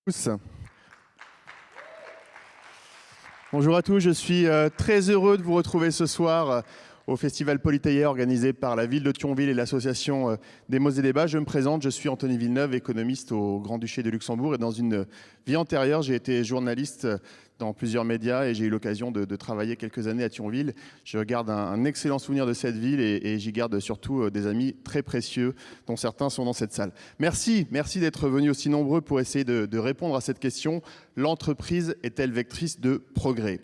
Tous. Bonjour à tous, je suis très heureux de vous retrouver ce soir au Festival Politeia organisé par la ville de Thionville et l'association des mots et débats. Je me présente, je suis Anthony Villeneuve, économiste au Grand-Duché de Luxembourg, et dans une vie antérieure, j'ai été journaliste dans plusieurs médias et j'ai eu l'occasion de travailler quelques années à Thionville. Je garde un excellent souvenir de cette ville et j'y garde surtout des amis très précieux dont certains sont dans cette salle. Merci d'être venus aussi nombreux pour essayer de répondre à cette question. L'entreprise est-elle vectrice de progrès ?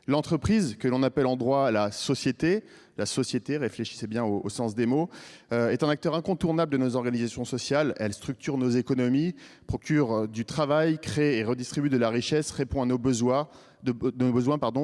L'entreprise, que l'on appelle en droit la société, réfléchissez bien au sens des mots, est un acteur incontournable de nos organisations sociales. Elle structure nos économies, procure du travail, crée et redistribue de la richesse, répond à nos besoins,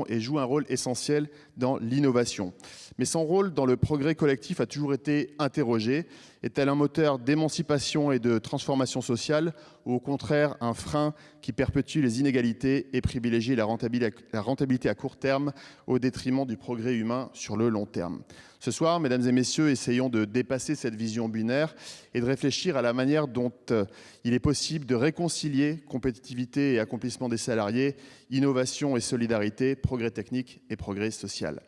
et joue un rôle essentiel dans l'innovation. Mais son rôle dans le progrès collectif a toujours été interrogé. Est-elle un moteur d'émancipation et de transformation sociale ou au contraire un frein qui perpétue les inégalités et privilégie la rentabilité à court terme au détriment du progrès humain sur le long terme ? Ce soir, mesdames et messieurs, essayons de dépasser cette vision binaire et de réfléchir à la manière dont il est possible de réconcilier compétitivité et accomplissement des salariés, innovation et solidarité, progrès technique et progrès social.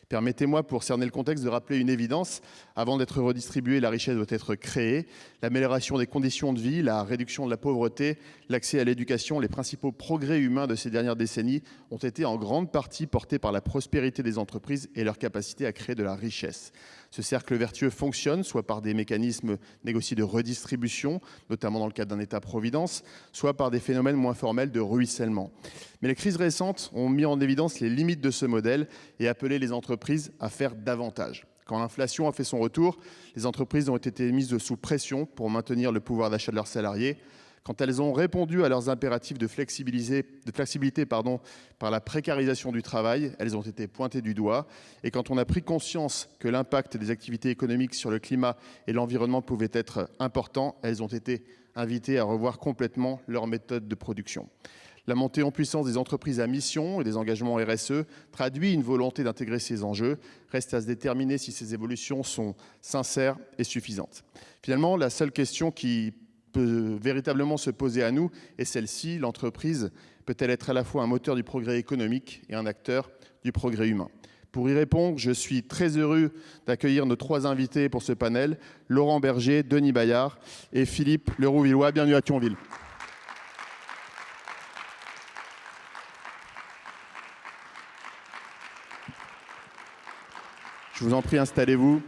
Permettez-moi, pour cerner le contexte, de rappeler une évidence. Avant d'être redistribuée, la richesse doit être créée. L'amélioration des conditions de vie, la réduction de la pauvreté, l'accès à l'éducation, les principaux progrès humains de ces dernières décennies ont été en grande partie portés par la prospérité des entreprises et leur capacité à créer de la richesse. Ce cercle vertueux fonctionne soit par des mécanismes négociés de redistribution, notamment dans le cadre d'un État-providence, soit par des phénomènes moins formels de ruissellement. Mais les crises récentes ont mis en évidence les limites de ce modèle et appelé les entreprises à faire davantage. Quand l'inflation a fait son retour, les entreprises ont été mises sous pression pour maintenir le pouvoir d'achat de leurs salariés. Quand elles ont répondu à leurs impératifs de flexibilité par la précarisation du travail, elles ont été pointées du doigt. Et quand on a pris conscience que l'impact des activités économiques sur le climat et l'environnement pouvait être important, elles ont été invitées à revoir complètement leurs méthodes de production. La montée en puissance des entreprises à mission et des engagements RSE traduit une volonté d'intégrer ces enjeux. Reste à se déterminer si ces évolutions sont sincères et suffisantes. Finalement, la seule question qui peut véritablement se poser à nous est celle-ci: l'entreprise peut-elle être à la fois un moteur du progrès économique et un acteur du progrès humain ? Pour y répondre, je suis très heureux d'accueillir nos trois invités pour ce panel: Laurent Berger, Denis Bayard et Philippe Leroux-Villois. Bienvenue à Thionville. Je vous en prie, installez-vous.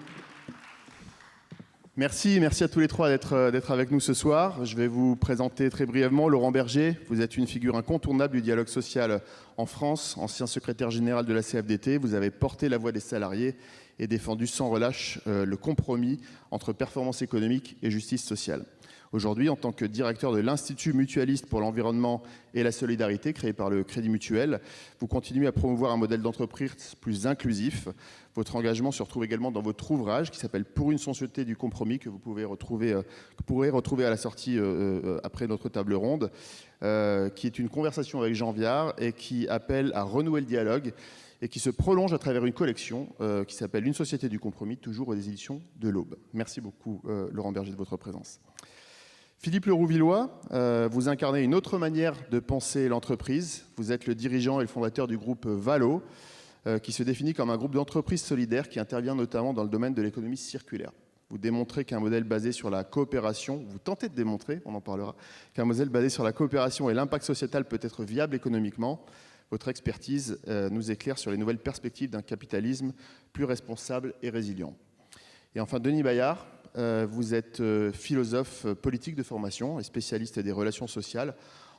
Merci à tous les trois d'être avec nous ce soir. Je vais vous présenter très brièvement Laurent Berger. Vous êtes une figure incontournable du dialogue social en France, ancien secrétaire général de la CFDT. Vous avez porté la voix des salariés et défendu sans relâche le compromis entre performance économique et justice sociale. Aujourd'hui, en tant que directeur de l'Institut mutualiste pour l'environnement et la solidarité, créé par le Crédit Mutuel, vous continuez à promouvoir un modèle d'entreprise plus inclusif. Votre engagement se retrouve également dans votre ouvrage qui s'appelle « Pour une société du compromis » que vous pourrez retrouver à la sortie après notre table ronde, qui est une conversation avec Jean Viard et qui appelle à renouer le dialogue et qui se prolonge à travers une collection qui s'appelle « Une société du compromis », toujours aux éditions de l'Aube. Merci beaucoup, Laurent Berger, de votre présence. Philippe Leroux-Villois, vous incarnez une autre manière de penser l'entreprise. Vous êtes le dirigeant et le fondateur du groupe Valo, qui se définit comme un groupe d'entreprises solidaires qui intervient notamment dans le domaine de l'économie circulaire. Vous démontrez qu'un modèle basé sur la coopération, vous tentez de démontrer, on en parlera, qu'un modèle basé sur la coopération et l'impact sociétal peut être viable économiquement. Votre expertise nous éclaire sur les nouvelles perspectives d'un capitalisme plus responsable et résilient. Et enfin, Denis Bayard, vous êtes philosophe politique de formation et spécialiste des relations sociales.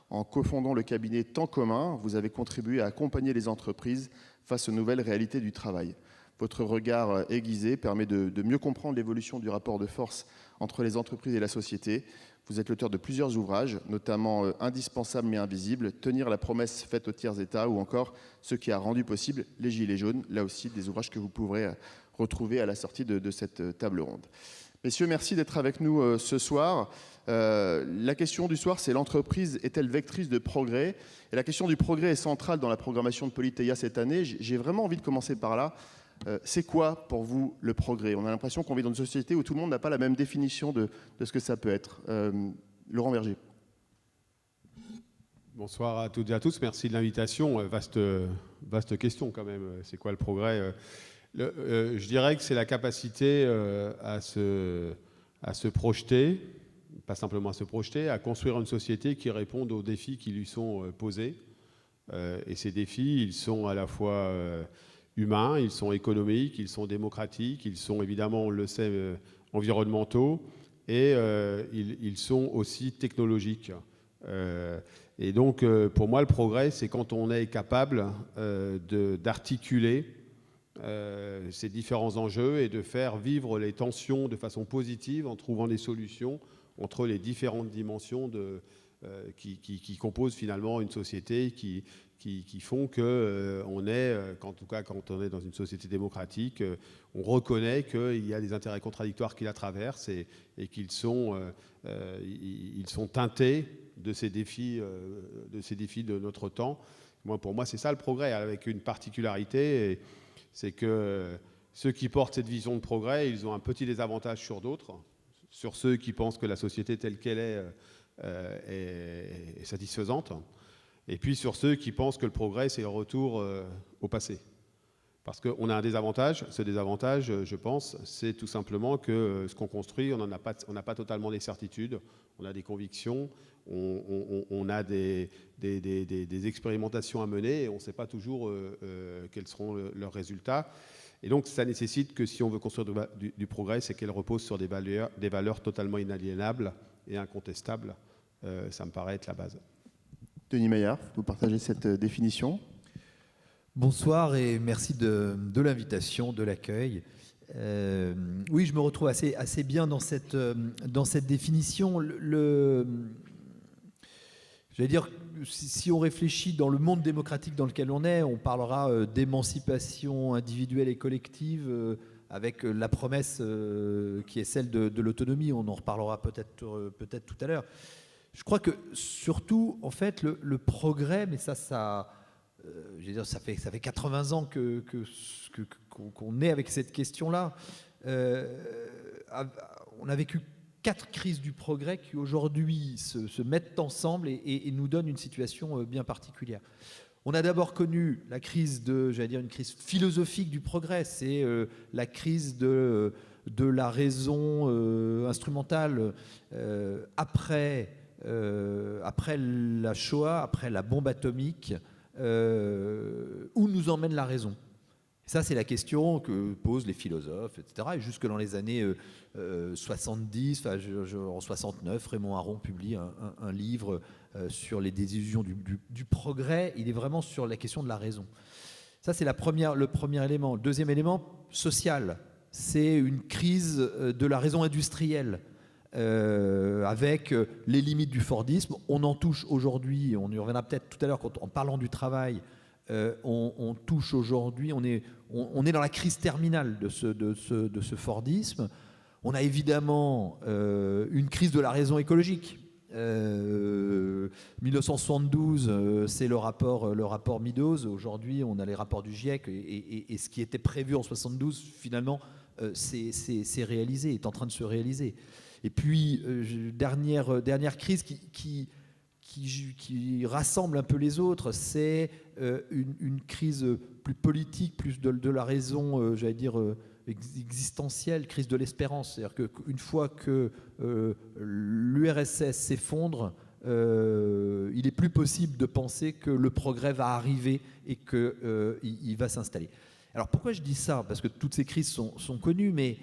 En cofondant le cabinet Temps commun, vous avez contribué à accompagner les entreprises face aux nouvelles réalités du travail. Votre regard aiguisé permet de mieux comprendre l'évolution du rapport de force entre les entreprises et la société. Vous êtes l'auteur de plusieurs ouvrages, notamment Indispensable mais invisible, Tenir la promesse faite aux tiers États ou encore Ce qui a rendu possible les Gilets jaunes. Là aussi, des ouvrages que vous pourrez retrouver à la sortie de cette table ronde. Messieurs, merci d'être avec nous ce soir. La question du soir, c'est: l'entreprise est-elle vectrice de progrès ? Et la question du progrès est centrale dans la programmation de Politeia cette année. J'ai vraiment envie de commencer par là. C'est quoi pour vous le progrès ? On a l'impression qu'on vit dans une société où tout le monde n'a pas la même définition de ce que ça peut être. Laurent Berger. Bonsoir à toutes et à tous. Merci de l'invitation. Vaste question quand même. C'est quoi le progrès? Je dirais que c'est la capacité à se projeter, pas simplement à se projeter, à construire une société qui réponde aux défis qui lui sont posés. Et ces défis, ils sont à la fois humains, ils sont économiques, ils sont démocratiques, ils sont évidemment, on le sait, environnementaux, et ils sont aussi technologiques. Et donc, pour moi, le progrès, c'est quand on est capable d'articuler ces différents enjeux et de faire vivre les tensions de façon positive en trouvant des solutions entre les différentes dimensions qui composent finalement une société, qui font que en tout cas quand on est dans une société démocratique, on reconnaît qu'il y a des intérêts contradictoires qui la traversent et qu'ils sont teintés de ces défis de notre temps. Pour moi, c'est ça le progrès, avec une particularité, c'est que ceux qui portent cette vision de progrès, ils ont un petit désavantage sur d'autres, sur ceux qui pensent que la société telle qu'elle est satisfaisante, et puis sur ceux qui pensent que le progrès, c'est le retour au passé. Parce qu'on a un désavantage. Ce désavantage, je pense, c'est tout simplement que ce qu'on construit, on n'a pas totalement des certitudes, on a des convictions, on a des expérimentations à mener et on ne sait pas toujours quels seront leurs résultats. Et donc, ça nécessite que si on veut construire du progrès, c'est qu'elle repose sur des valeurs totalement inaliénables et incontestables. Ça me paraît être la base. Denis Maillard, vous partagez cette définition? Bonsoir et merci de l'invitation, de l'accueil. Oui, je me retrouve assez bien dans cette définition. J'allais dire, si on réfléchit dans le monde démocratique dans lequel on est, on parlera d'émancipation individuelle et collective avec la promesse qui est celle de l'autonomie. On en reparlera peut-être tout à l'heure. Je crois que surtout, en fait, le progrès, mais je veux dire, ça fait 80 ans qu'on est avec cette question-là. On a vécu 4 crises du progrès qui aujourd'hui se mettent ensemble et nous donnent une situation bien particulière. On a d'abord connu la crise une crise philosophique du progrès. C'est la crise de la raison instrumentale après la Shoah, après la bombe atomique. Où nous emmène la raison? Ça, c'est la question que posent les philosophes, etc. Et jusque dans les années 70, en 69, Raymond Aron publie un livre sur les désillusions du progrès. Il est vraiment sur la question de la raison. Ça, c'est le premier élément. Le deuxième élément, social. C'est une crise de la raison industrielle. Avec les limites du Fordisme. On en touche aujourd'hui, on y reviendra peut-être tout à l'heure en parlant du travail, on touche aujourd'hui, on est dans la crise terminale de ce Fordisme. On a évidemment une crise de la raison écologique. 1972, c'est le rapport Meadows. Aujourd'hui, on a les rapports du GIEC et ce qui était prévu en 72, finalement, c'est réalisé, est en train de se réaliser. Et puis, dernière crise qui rassemble un peu les autres, c'est une crise plus politique, plus de la raison, existentielle, crise de l'espérance. C'est-à-dire qu'une fois que l'URSS s'effondre, il est plus possible de penser que le progrès va arriver et qu'il va s'installer. Alors pourquoi je dis ça? Parce que toutes ces crises sont connues, mais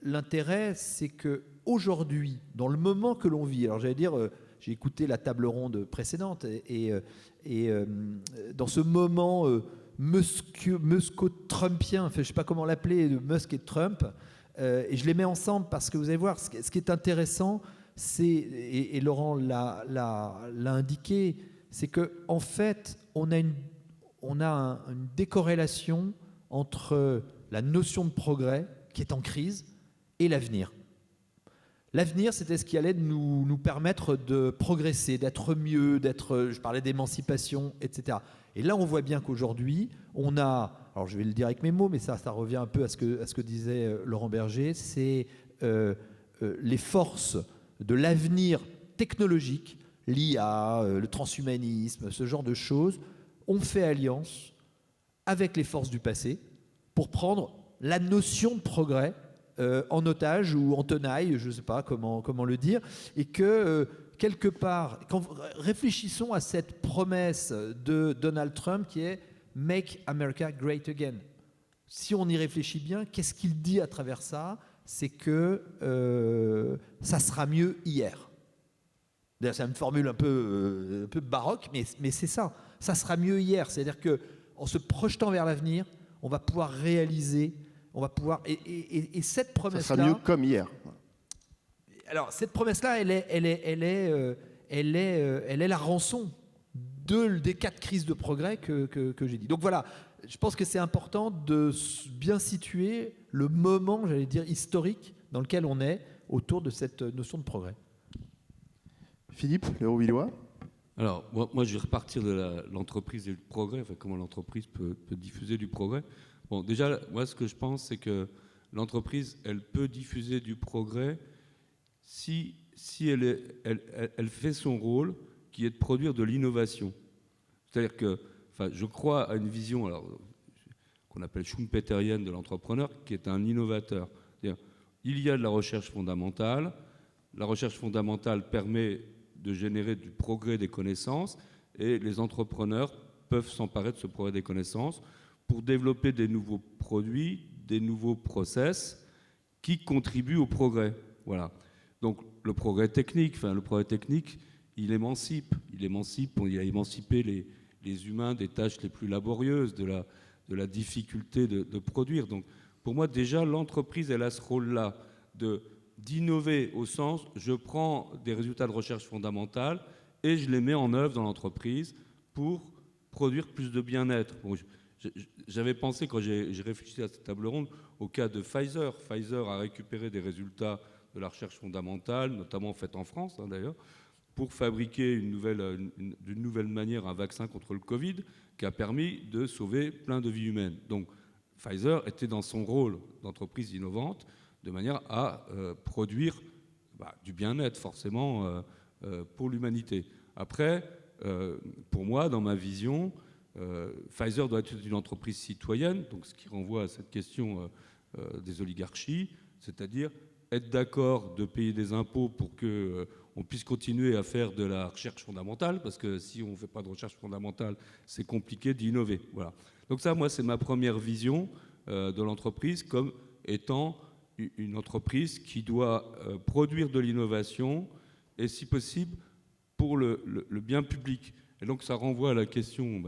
l'intérêt, c'est qu'aujourd'hui, dans le moment que l'on vit, alors j'ai écouté la table ronde précédente et dans ce moment Musk-Trumpien, je ne sais pas comment l'appeler, de Musk et Trump, et je les mets ensemble parce que vous allez voir, ce qui est intéressant, et Laurent l'a indiqué, c'est qu'en fait, on a une décorrélation entre la notion de progrès qui est en crise et l'avenir. L'avenir, c'était ce qui allait nous permettre de progresser, d'être mieux, je parlais d'émancipation, etc. Et là, on voit bien qu'aujourd'hui, on a, alors je vais le dire avec mes mots, mais ça revient un peu à ce que disait Laurent Berger, c'est les forces de l'avenir technologique l'IA, le transhumanisme, ce genre de choses, ont fait alliance avec les forces du passé pour prendre la notion de progrès en otage ou en tenaille, je ne sais pas comment le dire, et que quelque part, réfléchissons à cette promesse de Donald Trump qui est « Make America Great Again ». Si on y réfléchit bien, qu'est-ce qu'il dit à travers ça? C'est que ça sera mieux hier. D'ailleurs, c'est une formule un peu baroque, mais c'est ça. Ça sera mieux hier. C'est-à-dire qu'en se projetant vers l'avenir, on va pouvoir réaliser, on va pouvoir... Et cette promesse-là... Ça sera mieux comme hier. Alors, cette promesse-là, elle est la rançon des 4 crises de progrès que j'ai dit. Donc voilà, je pense que c'est important de bien situer le moment, j'allais dire, historique dans lequel on est autour de cette notion de progrès. Philippe, le Haut-Villois. Alors, moi, je vais repartir de l'entreprise et du progrès, enfin, comment l'entreprise peut diffuser du progrès. Bon, déjà, moi, ce que je pense, c'est que l'entreprise, elle peut diffuser du progrès si elle fait son rôle, qui est de produire de l'innovation. C'est-à-dire que, enfin, je crois à une vision, alors, qu'on appelle schumpeterienne de l'entrepreneur, qui est un innovateur. C'est-à-dire, il y a de la recherche fondamentale. La recherche fondamentale permet de générer du progrès des connaissances et les entrepreneurs peuvent s'emparer de ce progrès des connaissances pour développer des nouveaux produits, des nouveaux process qui contribuent au progrès. Voilà. Donc le progrès technique, il émancipe. Il a émancipé les humains des tâches les plus laborieuses, de la difficulté de produire. Donc pour moi, déjà, l'entreprise, elle a ce rôle-là d'innover au sens, je prends des résultats de recherche fondamentale et je les mets en œuvre dans l'entreprise pour produire plus de bien-être. Bon, j'avais pensé, quand j'ai réfléchi à cette table ronde, au cas de Pfizer. Pfizer a récupéré des résultats de la recherche fondamentale, notamment faite en France d'ailleurs, pour fabriquer d'une nouvelle manière un vaccin contre le Covid qui a permis de sauver plein de vies humaines. Donc Pfizer était dans son rôle d'entreprise innovante de manière à produire du bien-être forcément pour l'humanité. Après, pour moi, dans ma vision, Pfizer doit être une entreprise citoyenne, donc ce qui renvoie à cette question des oligarchies, c'est-à-dire être d'accord de payer des impôts pour qu'on puisse continuer à faire de la recherche fondamentale, parce que si on ne fait pas de recherche fondamentale, c'est compliqué d'innover. Voilà. Donc ça, moi, c'est ma première vision de l'entreprise comme étant une entreprise qui doit produire de l'innovation et, si possible, pour le bien public. Et donc, ça renvoie à la question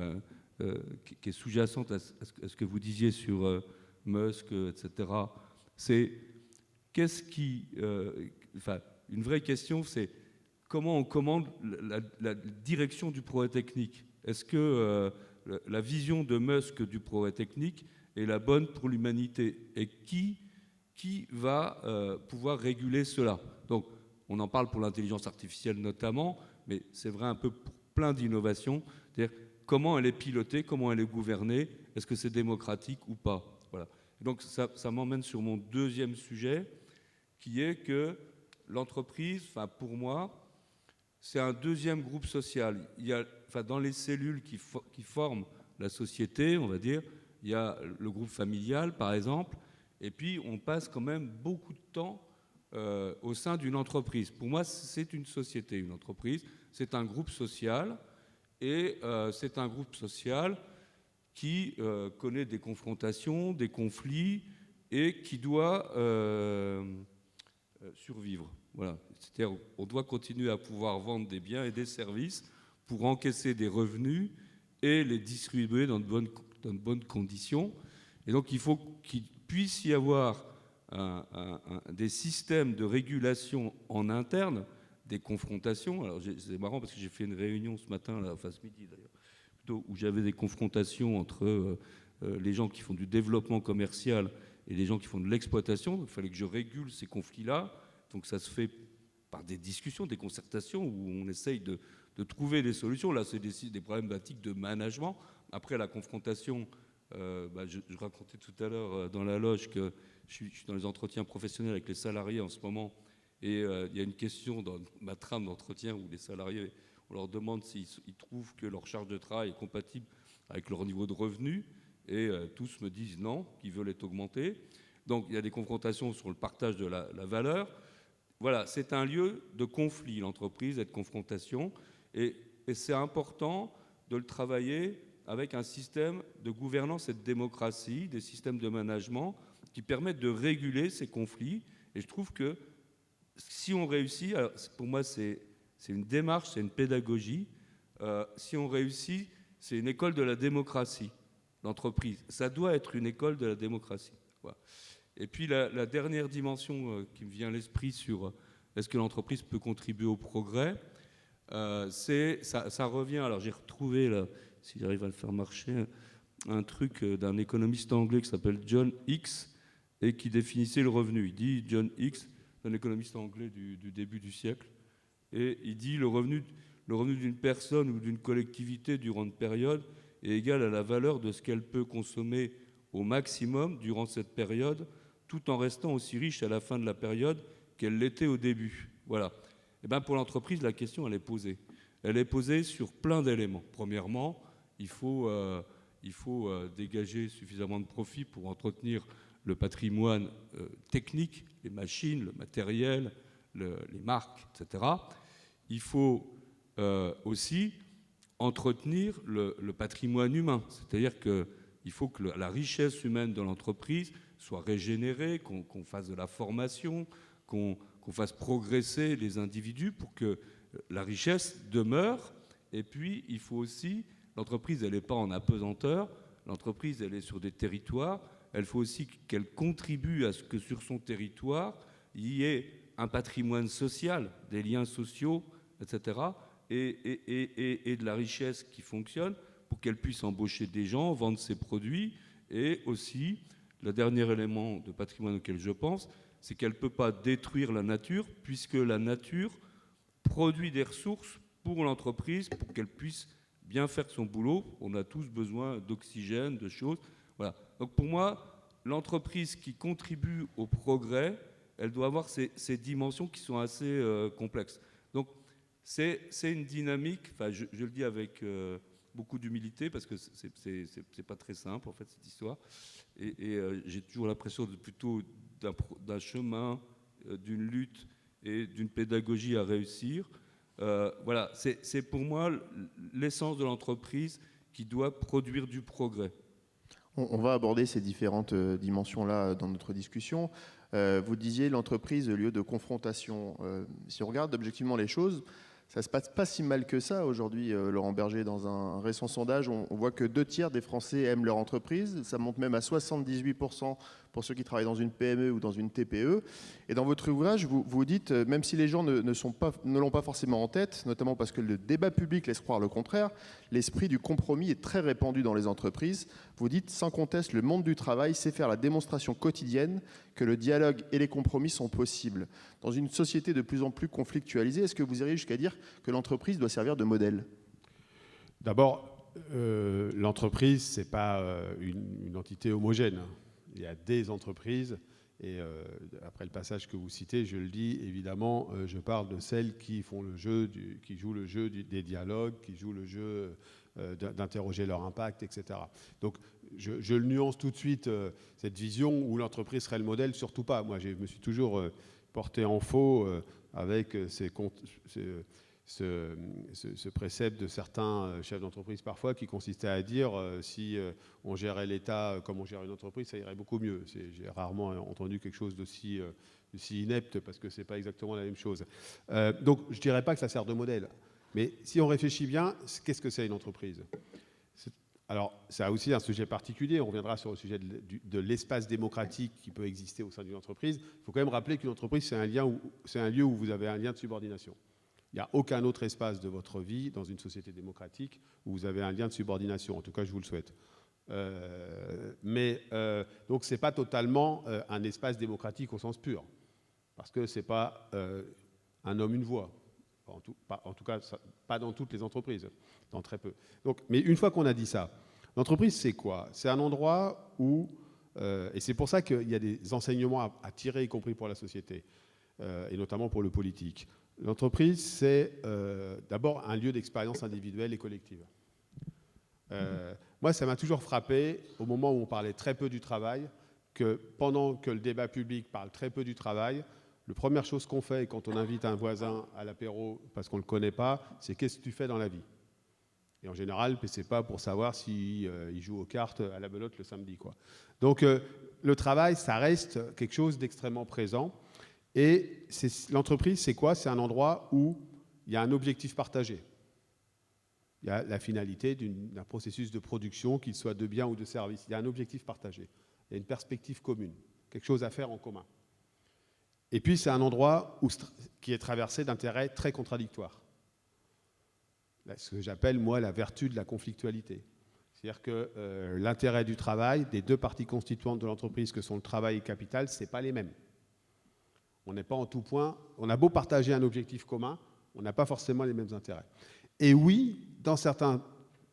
qui est sous-jacente à ce que vous disiez sur Musk, etc. C'est une vraie question, c'est comment on commande la direction du progrès technique. Est-ce que la vision de Musk du progrès technique est la bonne pour l'humanité? Et qui va pouvoir réguler cela? Donc, on en parle pour l'intelligence artificielle notamment, mais c'est vrai un peu pour plein d'innovations. C'est-à-dire comment elle est pilotée, comment elle est gouvernée, est-ce que c'est démocratique ou pas? Voilà. Donc, ça m'emmène sur mon deuxième sujet, qui est que l'entreprise, pour moi, c'est un deuxième groupe social. Il y a, dans les cellules qui forment la société, on va dire, il y a le groupe familial, par exemple, et puis on passe quand même beaucoup de temps au sein d'une entreprise. Pour moi, c'est une société, une entreprise, c'est un groupe social, et c'est un groupe social qui connaît des confrontations, des conflits, et qui doit survivre. Voilà. C'est-à-dire on doit continuer à pouvoir vendre des biens et des services pour encaisser des revenus et les distribuer dans de bonnes conditions. Et donc il faut qu'il puisse y avoir des systèmes de régulation en interne, des confrontations. Alors c'est marrant parce que j'ai fait une réunion ce matin, ce midi d'ailleurs, où j'avais des confrontations entre les gens qui font du développement commercial et les gens qui font de l'exploitation. Donc, il fallait que je régule ces conflits-là. Donc ça se fait par des discussions, des concertations où on essaye de trouver des solutions. Là, c'est des problématiques de management. Après la confrontation, je racontais tout à l'heure dans la loge que je suis dans les entretiens professionnels avec les salariés en ce moment Et il y a une question dans ma trame d'entretien où les salariés, on leur demande s'ils trouvent que leur charge de travail est compatible avec leur niveau de revenu. Et tous me disent non, qu'ils veulent être augmentés. Donc il y a des confrontations sur le partage de la valeur. Voilà, c'est un lieu de conflit, l'entreprise, et de confrontation. Et c'est important de le travailler avec un système de gouvernance et de démocratie, des systèmes de management qui permettent de réguler ces conflits. Et je trouve que si on réussit, alors pour moi c'est une démarche, c'est une pédagogie, si on réussit, c'est une école de la démocratie, l'entreprise. Ça doit être une école de la démocratie. Voilà. Et puis la dernière dimension qui me vient à l'esprit sur est-ce que l'entreprise peut contribuer au progrès, ça revient, alors j'ai retrouvé, là, si j'arrive à le faire marcher, un truc d'un économiste anglais qui s'appelle John Hicks et qui définissait le revenu. Il dit, John Hicks, un économiste anglais du début du siècle, et il dit le revenu d'une personne ou d'une collectivité durant une période est égal à la valeur de ce qu'elle peut consommer au maximum durant cette période, tout en restant aussi riche à la fin de la période qu'elle l'était au début. Voilà. Et bien pour l'entreprise, la question, elle est posée. Elle est posée sur plein d'éléments. Premièrement, il faut dégager suffisamment de profit pour entretenir le patrimoine technique, les machines, le matériel, les marques, etc. Il faut aussi entretenir le patrimoine humain. C'est-à-dire qu'il faut que la richesse humaine de l'entreprise soit régénérée, qu'on fasse de la formation, qu'on fasse progresser les individus pour que la richesse demeure. Et puis, il faut aussi, l'entreprise, elle n'est pas en apesanteur, l'entreprise, elle est sur des territoires, il faut aussi qu'elle contribue à ce que sur son territoire, il y ait un patrimoine social, des liens sociaux, etc., et de la richesse qui fonctionne pour qu'elle puisse embaucher des gens, vendre ses produits. Et aussi, le dernier élément de patrimoine auquel je pense, c'est qu'elle ne peut pas détruire la nature, puisque la nature produit des ressources pour l'entreprise, pour qu'elle puisse bien faire son boulot. On a tous besoin d'oxygène, de choses. Voilà. Donc pour moi, l'entreprise qui contribue au progrès, elle doit avoir ces dimensions qui sont assez complexes. Donc c'est une dynamique, enfin je le dis avec beaucoup d'humilité, parce que c'est pas très simple en fait cette histoire. Et j'ai toujours l'impression plutôt d'un chemin, d'une lutte et d'une pédagogie à réussir. Voilà, c'est pour moi l'essence de l'entreprise qui doit produire du progrès. On va aborder ces différentes dimensions-là dans notre discussion. Vous disiez l'entreprise, lieu de confrontation. Si on regarde objectivement les choses, ça ne se passe pas si mal que ça aujourd'hui, Laurent Berger. Dans un récent sondage, on voit que 2/3 des Français aiment leur entreprise. Ça monte même à 78% pour ceux qui travaillent dans une PME ou dans une TPE. Et dans votre ouvrage, vous dites, même si les gens ne l'ont pas forcément en tête, notamment parce que le débat public laisse croire le contraire, l'esprit du compromis est très répandu dans les entreprises. Vous dites, sans conteste, le monde du travail sait faire la démonstration quotidienne que le dialogue et les compromis sont possibles. Dans une société de plus en plus conflictualisée, est-ce que vous iriez jusqu'à dire que l'entreprise doit servir de modèle ? D'abord, l'entreprise, ce n'est pas une entité homogène. Il y a des entreprises, et après le passage que vous citez, je le dis, évidemment, je parle de celles qui font le jeu, qui jouent le jeu des dialogues, qui jouent le jeu d'interroger leur impact, etc. Donc, je le nuance tout de suite, cette vision où l'entreprise serait le modèle, surtout pas. Moi, je me suis toujours porté en faux avec ce précepte de certains chefs d'entreprise parfois qui consistait à dire si on gérait l'État comme on gère une entreprise, ça irait beaucoup mieux. J'ai rarement entendu quelque chose d'aussi inepte parce que ce n'est pas exactement la même chose. Donc je ne dirais pas que ça sert de modèle. Mais si on réfléchit bien, qu'est-ce que c'est une entreprise ? Alors, c'est aussi un sujet particulier. On reviendra sur le sujet de l'espace démocratique qui peut exister au sein d'une entreprise. Il faut quand même rappeler qu'une entreprise, c'est un lieu où vous avez un lien de subordination. Il n'y a aucun autre espace de votre vie dans une société démocratique où vous avez un lien de subordination. En tout cas, je vous le souhaite. Donc, ce n'est pas totalement un espace démocratique au sens pur. Parce que ce n'est pas un homme, une voix. En tout cas, pas dans toutes les entreprises, dans très peu. Donc, mais une fois qu'on a dit ça, l'entreprise, c'est quoi ? C'est un endroit où, et c'est pour ça qu'il y a des enseignements à tirer, y compris pour la société. et notamment pour le politique. L'entreprise, c'est d'abord un lieu d'expérience individuelle et collective. Moi, ça m'a toujours frappé, au moment où on parlait très peu du travail, que pendant que le débat public parle très peu du travail, la première chose qu'on fait quand on invite un voisin à l'apéro parce qu'on ne le connaît pas, c'est « qu'est-ce que tu fais dans la vie ?» Et en général, ce n'est pas pour savoir s'il joue aux cartes à la belote le samedi, quoi. Donc le travail, ça reste quelque chose d'extrêmement présent. Et l'entreprise, c'est quoi? C'est un endroit où il y a un objectif partagé. Il y a la finalité d'un processus de production, qu'il soit de biens ou de services. Il y a un objectif partagé. Il y a une perspective commune, quelque chose à faire en commun. Et puis, c'est un endroit qui est traversé d'intérêts très contradictoires. Ce que j'appelle, moi, la vertu de la conflictualité. C'est-à-dire que l'intérêt du travail, des deux parties constituantes de l'entreprise, que sont le travail et le capital, ce n'est pas les mêmes. On n'est pas en tout point. On a beau partager un objectif commun, on n'a pas forcément les mêmes intérêts. Et oui, dans certains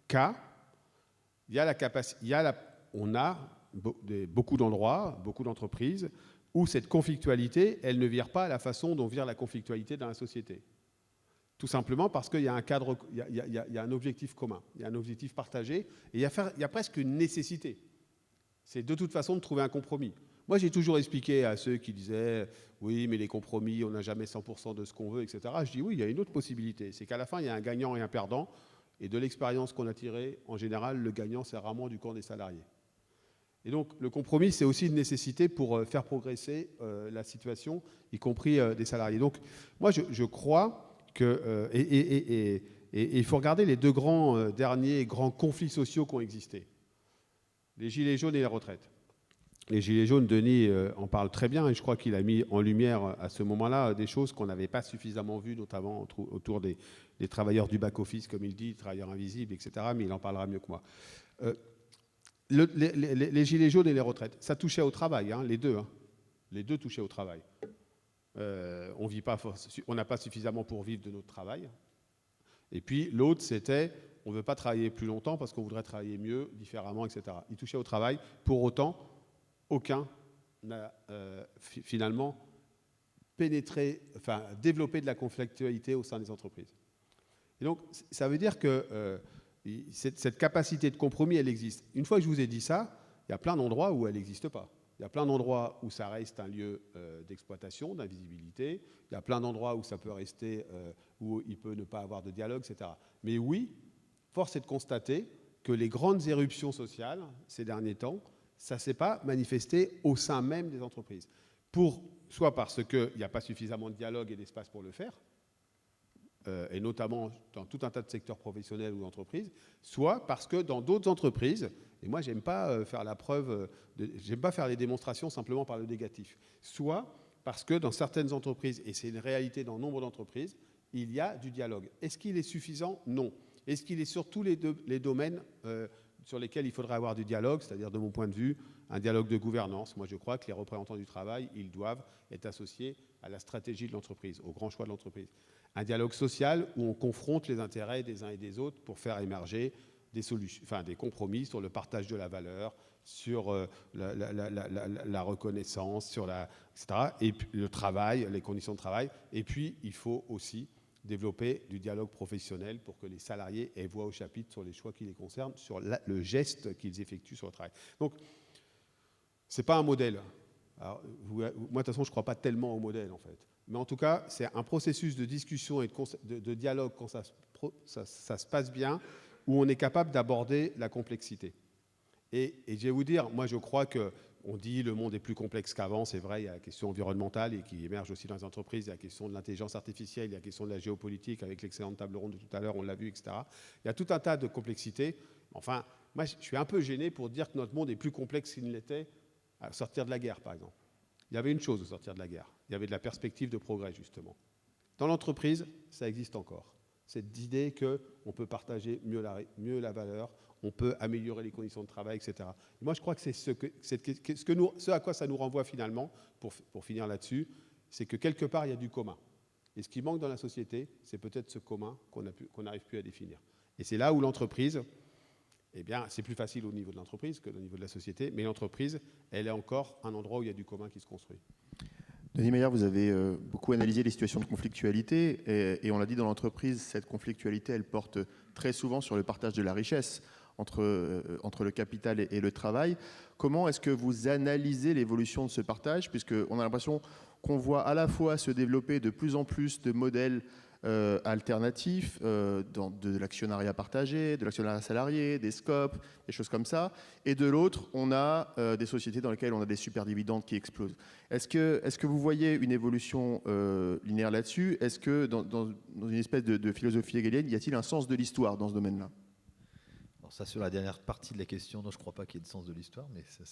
cas, on a beaucoup d'endroits, beaucoup d'entreprises, où cette conflictualité, elle ne vire pas à la façon dont vire la conflictualité dans la société. Tout simplement parce qu'il y a un cadre, il y a un objectif commun, il y a un objectif partagé, et il y a presque une nécessité. C'est de toute façon de trouver un compromis. Moi, j'ai toujours expliqué à ceux qui disaient « oui, mais les compromis, on n'a jamais 100% de ce qu'on veut, etc. » Je dis « oui, il y a une autre possibilité. C'est qu'à la fin, il y a un gagnant et un perdant. Et de l'expérience qu'on a tirée, en général, le gagnant, c'est rarement du camp des salariés. » Et donc, le compromis, c'est aussi une nécessité pour faire progresser la situation, y compris des salariés. Donc, moi, je crois que... et il faut regarder les deux derniers grands conflits sociaux qui ont existé. Les gilets jaunes et la retraite. Les gilets jaunes, Denis en parle très bien, et je crois qu'il a mis en lumière à ce moment-là des choses qu'on n'avait pas suffisamment vues, notamment autour des travailleurs du back-office, comme il dit, travailleurs invisibles, etc., mais il en parlera mieux que moi. Les gilets jaunes et les retraites, ça touchait au travail, hein, les deux. Hein. Les deux touchaient au travail. On n'a pas suffisamment pour vivre de notre travail. Et puis l'autre, c'était, on ne veut pas travailler plus longtemps parce qu'on voudrait travailler mieux, différemment, etc. Ils touchaient au travail. Pour autant, aucun n'a finalement développé de la conflictualité au sein des entreprises. Et donc, ça veut dire que cette capacité de compromis, elle existe. Une fois que je vous ai dit ça, il y a plein d'endroits où elle n'existe pas. Il y a plein d'endroits où ça reste un lieu d'exploitation, d'invisibilité. Il y a plein d'endroits où ça peut rester, où il peut ne pas avoir de dialogue, etc. Mais oui, force est de constater que les grandes éruptions sociales, ces derniers temps, ça ne s'est pas manifesté au sein même des entreprises. Soit parce qu'il n'y a pas suffisamment de dialogue et d'espace pour le faire, et notamment dans tout un tas de secteurs professionnels ou d'entreprises, soit parce que dans d'autres entreprises, et moi j'aime pas faire j'aime pas faire les démonstrations simplement par le négatif, soit parce que dans certaines entreprises, et c'est une réalité dans nombre d'entreprises, il y a du dialogue. Est-ce qu'il est suffisant? Non. Est-ce qu'il est sur tous les domaines sur lesquels il faudrait avoir du dialogue, c'est-à-dire de mon point de vue, un dialogue de gouvernance? Moi je crois que les représentants du travail, ils doivent être associés à la stratégie de l'entreprise, au grand choix de l'entreprise. Un dialogue social où on confronte les intérêts des uns et des autres pour faire émerger des solutions, des compromis sur le partage de la valeur, sur la reconnaissance, etc. Et puis, le travail, les conditions de travail. Et puis, il faut aussi développer du dialogue professionnel pour que les salariés aient voix au chapitre sur les choix qui les concernent, sur le geste qu'ils effectuent sur le travail. Donc, ce n'est pas un modèle. Alors, moi, de toute façon, je ne crois pas tellement au modèle, en fait. Mais en tout cas, c'est un processus de discussion et de dialogue quand ça se passe bien, où on est capable d'aborder la complexité. Et je vais vous dire, moi je crois qu'on dit le monde est plus complexe qu'avant, c'est vrai, il y a la question environnementale et qui émerge aussi dans les entreprises, il y a la question de l'intelligence artificielle, il y a la question de la géopolitique avec l'excellente table ronde de tout à l'heure, on l'a vu, etc. Il y a tout un tas de complexités. Enfin, moi je suis un peu gêné pour dire que notre monde est plus complexe qu'il ne l'était à sortir de la guerre, par exemple. Il y avait une chose au sortir de la guerre, il y avait de la perspective de progrès, justement. Dans l'entreprise, ça existe encore. Cette idée qu'on peut partager mieux la valeur, on peut améliorer les conditions de travail, etc. Et moi, je crois que c'est ce à quoi ça nous renvoie finalement, pour finir là-dessus, c'est que quelque part, il y a du commun. Et ce qui manque dans la société, c'est peut-être ce commun qu'on n'arrive plus à définir. Et c'est là où l'entreprise, eh bien, c'est plus facile au niveau de l'entreprise que au niveau de la société, mais l'entreprise, elle est encore un endroit où il y a du commun qui se construit. Denis Maillard, vous avez beaucoup analysé les situations de conflictualité et on l'a dit dans l'entreprise, cette conflictualité, elle porte très souvent sur le partage de la richesse entre le capital et le travail. Comment est-ce que vous analysez l'évolution de ce partage, puisqu'on a l'impression qu'on voit à la fois se développer de plus en plus de modèles alternatifs, de l'actionnariat partagé, de l'actionnariat salarié, des scopes, des choses comme ça. Et de l'autre, on a des sociétés dans lesquelles on a des super dividendes qui explosent. Est-ce que vous voyez une évolution linéaire là-dessus? Est-ce que dans une espèce de philosophie hegelienne, y a-t-il un sens de l'histoire dans ce domaine-là? Alors ça, sur la dernière partie de la question, non, je ne crois pas qu'il y ait de sens de l'histoire, mais ça,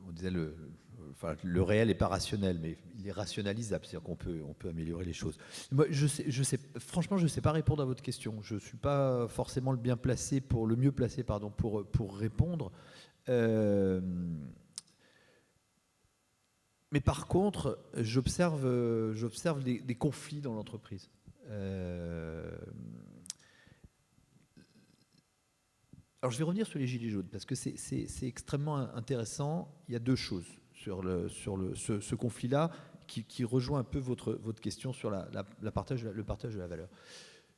on disait le réel n'est pas rationnel, mais il est rationalisable, c'est-à-dire qu'on peut améliorer les choses. Moi, franchement, je ne sais pas répondre à votre question. Je ne suis pas forcément le mieux placé pour répondre. Mais par contre, j'observe des conflits dans l'entreprise. Alors je vais revenir sur les gilets jaunes parce que c'est extrêmement intéressant. Il y a deux choses sur ce conflit-là qui rejoint un peu votre question sur le partage de la valeur.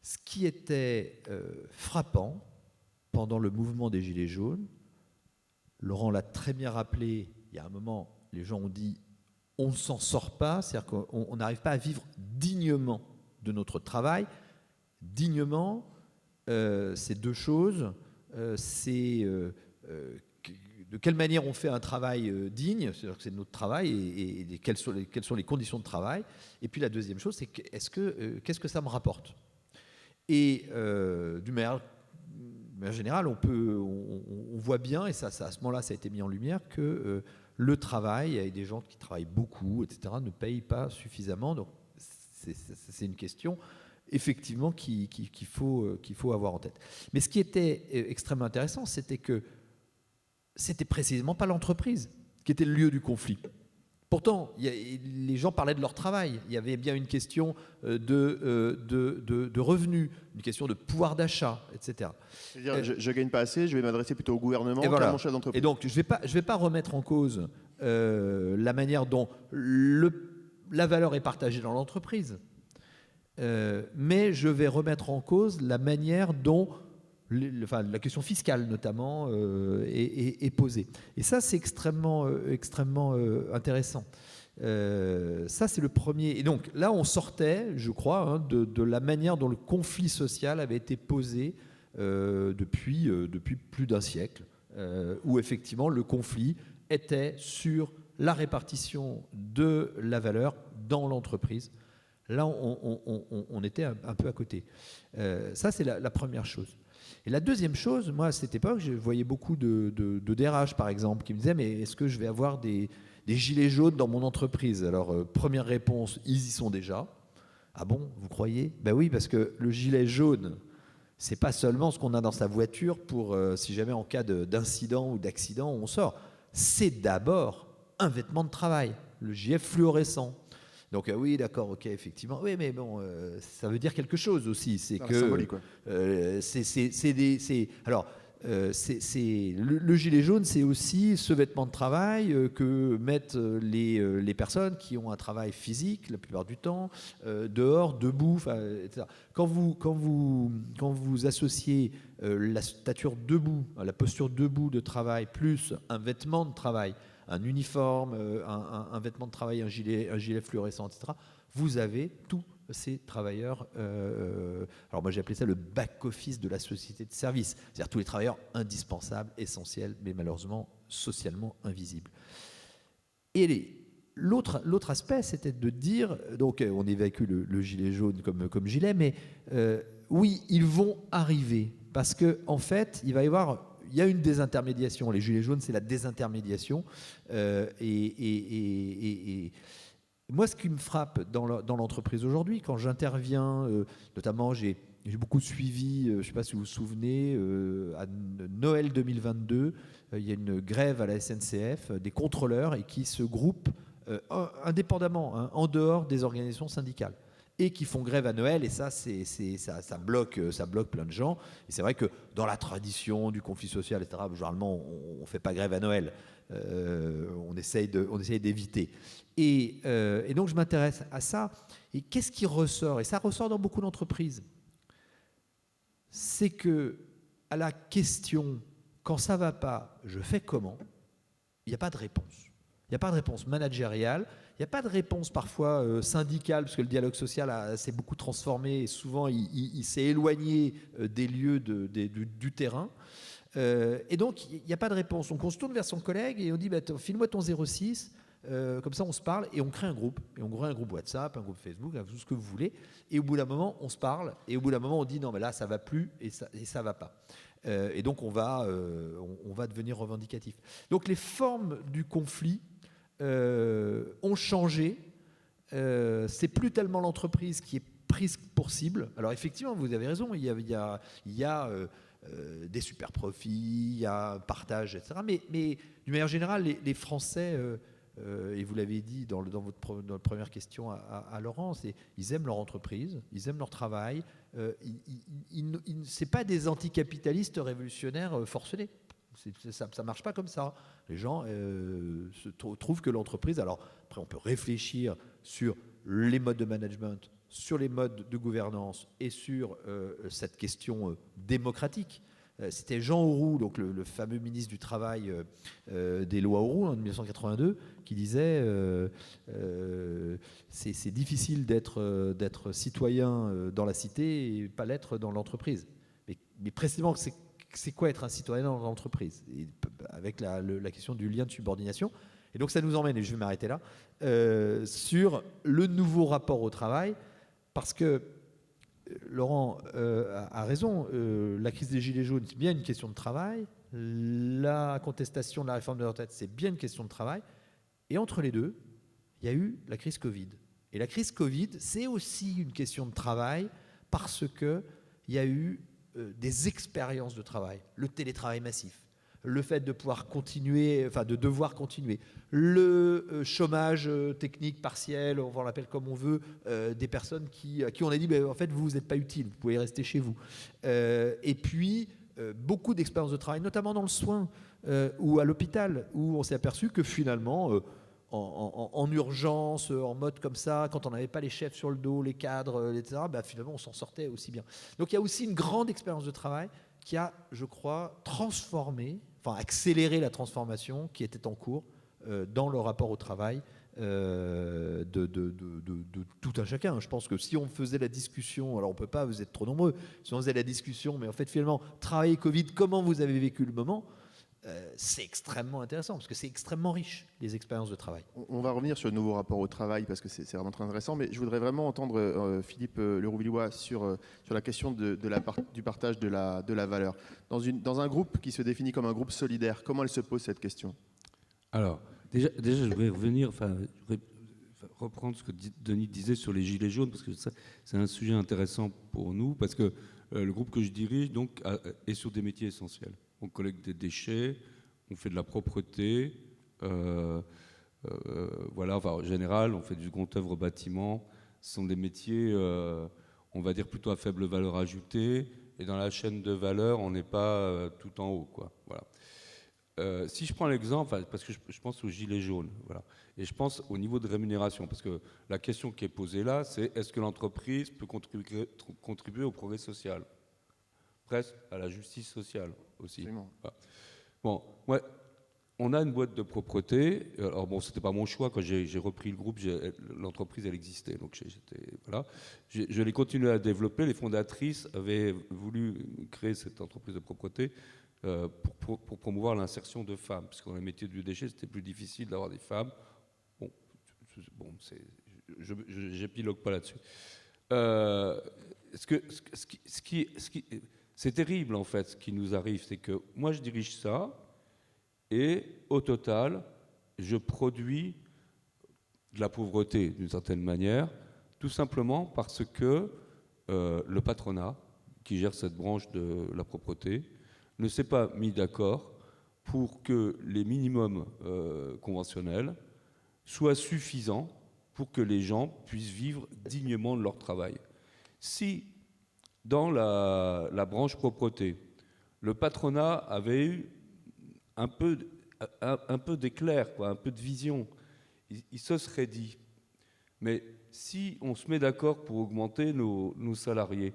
Ce qui était frappant pendant le mouvement des gilets jaunes, Laurent l'a très bien rappelé, il y a un moment, les gens ont dit on ne s'en sort pas, c'est-à-dire qu'on n'arrive pas à vivre dignement de notre travail. Dignement, c'est deux choses. C'est de quelle manière on fait un travail digne, c'est-à-dire que c'est notre travail et quelles sont les conditions de travail. Et puis la deuxième chose, c'est qu'est-ce que ça me rapporte. Et d'une manière générale, on voit bien, et ça, à ce moment-là, ça a été mis en lumière, que le travail, avec des gens qui travaillent beaucoup, etc., ne payent pas suffisamment. Donc c'est une question effectivement qu'il faut avoir en tête. Mais ce qui était extrêmement intéressant, c'était que c'était précisément pas l'entreprise qui était le lieu du conflit. Pourtant, les gens parlaient de leur travail. Il y avait bien une question de revenus, une question de pouvoir d'achat, etc. C'est-à-dire, je ne gagne pas assez, je vais m'adresser plutôt au gouvernement qu'à mon chef d'entreprise. Et donc, je vais pas remettre en cause la manière dont la valeur est partagée dans l'entreprise. Mais je vais remettre en cause la manière dont la question fiscale notamment est posée. Et ça, c'est extrêmement intéressant. Ça, c'est le premier. Et donc là, on sortait, je crois, de la manière dont le conflit social avait été posé depuis plus d'un siècle, où effectivement le conflit était sur la répartition de la valeur dans l'entreprise. Là, on était un peu à côté. Ça, c'est la première chose. Et la deuxième chose, moi, à cette époque, je voyais beaucoup de DRH, par exemple, qui me disaient « Mais est-ce que je vais avoir des gilets jaunes dans mon entreprise ?» Alors, première réponse, ils y sont déjà. Ah bon, vous croyez? Ben oui, parce que le gilet jaune, c'est pas seulement ce qu'on a dans sa voiture pour, si jamais en cas d'incident ou d'accident, on sort. C'est d'abord un vêtement de travail, le gilet fluorescent. Donc oui, d'accord, ok, effectivement. Oui, mais bon, ça veut dire quelque chose aussi. C'est que symbolique, quoi. Le gilet jaune, c'est aussi ce vêtement de travail que mettent les personnes qui ont un travail physique la plupart du temps, dehors, debout, etc. Quand vous associez la stature debout, la posture debout de travail, plus un vêtement de travail, un uniforme, un vêtement de travail, un gilet fluorescent, etc., vous avez tous ces travailleurs, alors moi j'ai appelé ça le back-office de la société de service, c'est-à-dire tous les travailleurs indispensables, essentiels, mais malheureusement socialement invisibles. Et l'autre aspect, c'était de dire, donc on évacue le gilet jaune comme gilet, mais oui, ils vont arriver, parce qu'en fait, il y a une désintermédiation. Les gilets jaunes, c'est la désintermédiation. Et moi, ce qui me frappe dans l'entreprise aujourd'hui, quand j'interviens, notamment, j'ai beaucoup suivi, je ne sais pas si vous vous souvenez, à Noël 2022, il y a une grève à la SNCF des contrôleurs et qui se groupent indépendamment, en dehors des organisations syndicales. et qui font grève à Noël, et ça, ça bloque plein de gens. Et c'est vrai que dans la tradition du conflit social, etc., généralement, on ne fait pas grève à Noël. On essaye d'éviter. Et donc, je m'intéresse à ça. Et qu'est-ce qui ressort? Et ça ressort dans beaucoup d'entreprises. C'est que à la question « quand ça ne va pas, je fais comment ?», il n'y a pas de réponse. Il n'y a pas de réponse managériale, il n'y a pas de réponse parfois syndicale, parce que le dialogue social s'est beaucoup transformé et souvent il s'est éloigné des lieux du terrain. Et donc il n'y a pas de réponse. Donc on se tourne vers son collègue et on dit file-moi ton 06, comme ça on se parle et on crée un groupe. Et on crée un groupe WhatsApp, un groupe Facebook, tout ce que vous voulez. Et au bout d'un moment, on se parle et au bout d'un moment, on dit non, mais là ça ne va plus et ça ne va pas. Et donc on va devenir revendicatif. Donc les formes du conflit ont changé. C'est plus tellement l'entreprise qui est prise pour cible. Alors effectivement, vous avez raison, il y a des super profits, il y a un partage, etc. Mais d'une manière générale, les Français, et vous l'avez dit dans votre première question à Laurence, ils aiment leur entreprise, ils aiment leur travail. C'est pas des anticapitalistes révolutionnaires forcenés. Ça ne marche pas comme ça. Les gens trouvent que l'entreprise... Alors, après, on peut réfléchir sur les modes de management, sur les modes de gouvernance et sur cette question démocratique. C'était Jean Auroux, donc le fameux ministre du Travail des lois Auroux en 1982, qui disait c'est difficile d'être citoyen dans la cité et pas l'être dans l'entreprise. Mais précisément, c'est quoi être un citoyen dans l'entreprise, avec la question du lien de subordination. Et donc ça nous emmène, et je vais m'arrêter là, sur le nouveau rapport au travail, parce que Laurent a raison, la crise des Gilets jaunes, c'est bien une question de travail, la contestation de la réforme de la retraite, c'est bien une question de travail, et entre les deux, il y a eu la crise Covid. Et la crise Covid, c'est aussi une question de travail, parce qu'il y a eu des expériences de travail, le télétravail massif, le fait de pouvoir continuer, enfin de devoir continuer, le chômage technique partiel, on l'appelle comme on veut, des personnes à qui on a dit en fait vous n'êtes pas utile, vous pouvez rester chez vous. Et puis beaucoup d'expériences de travail, notamment dans le soin ou à l'hôpital, où on s'est aperçu que finalement en urgence, en mode comme ça, quand on n'avait pas les chefs sur le dos, les cadres, etc., finalement on s'en sortait aussi bien. Donc il y a aussi une grande expérience de travail qui a, je crois, accéléré la transformation qui était en cours dans le rapport au travail de tout un chacun. Je pense que si on faisait la discussion, alors on ne peut pas, vous êtes trop nombreux, si on faisait la discussion, mais en fait finalement, travail Covid, comment vous avez vécu le moment ? C'est extrêmement intéressant parce que c'est extrêmement riche, les expériences de travail. On va revenir sur le nouveau rapport au travail parce que c'est vraiment très intéressant, mais je voudrais vraiment entendre Philippe Leroux-Villois sur la question du partage de la valeur. Dans un groupe qui se définit comme un groupe solidaire, comment elle se pose cette question ? Alors, déjà je voudrais revenir, reprendre ce que Denis disait sur les gilets jaunes, parce que c'est un sujet intéressant pour nous, parce que le groupe que je dirige donc, est sur des métiers essentiels. On collecte des déchets, on fait de la propreté, en général, on fait du second œuvre bâtiment. Ce sont des métiers, on va dire, plutôt à faible valeur ajoutée. Et dans la chaîne de valeur, on n'est pas tout en haut, quoi. Voilà. Si je prends l'exemple, parce que je pense aux gilets jaunes, voilà, et je pense au niveau de rémunération, parce que la question qui est posée là, c'est est-ce que l'entreprise peut contribuer au progrès social ? Presque à la justice sociale aussi. Voilà. Bon, ouais, on a une boîte de propreté. Alors bon, c'était pas mon choix quand j'ai repris le groupe. L'entreprise, elle existait, donc voilà. Je l'ai continué à développer. Les fondatrices avaient voulu créer cette entreprise de propreté pour promouvoir l'insertion de femmes, parce que dans les métiers du déchet, c'était plus difficile d'avoir des femmes. J'épilogue pas là-dessus. C'est terrible, en fait, ce qui nous arrive. C'est que moi, je dirige ça, et au total, je produis de la pauvreté, d'une certaine manière, tout simplement parce que le patronat, qui gère cette branche de la propreté, ne s'est pas mis d'accord pour que les minimums conventionnels soient suffisants pour que les gens puissent vivre dignement de leur travail. Si, dans la branche propreté, le patronat avait eu un peu d'éclair, un peu de vision, il se serait dit, mais si on se met d'accord pour augmenter nos salariés,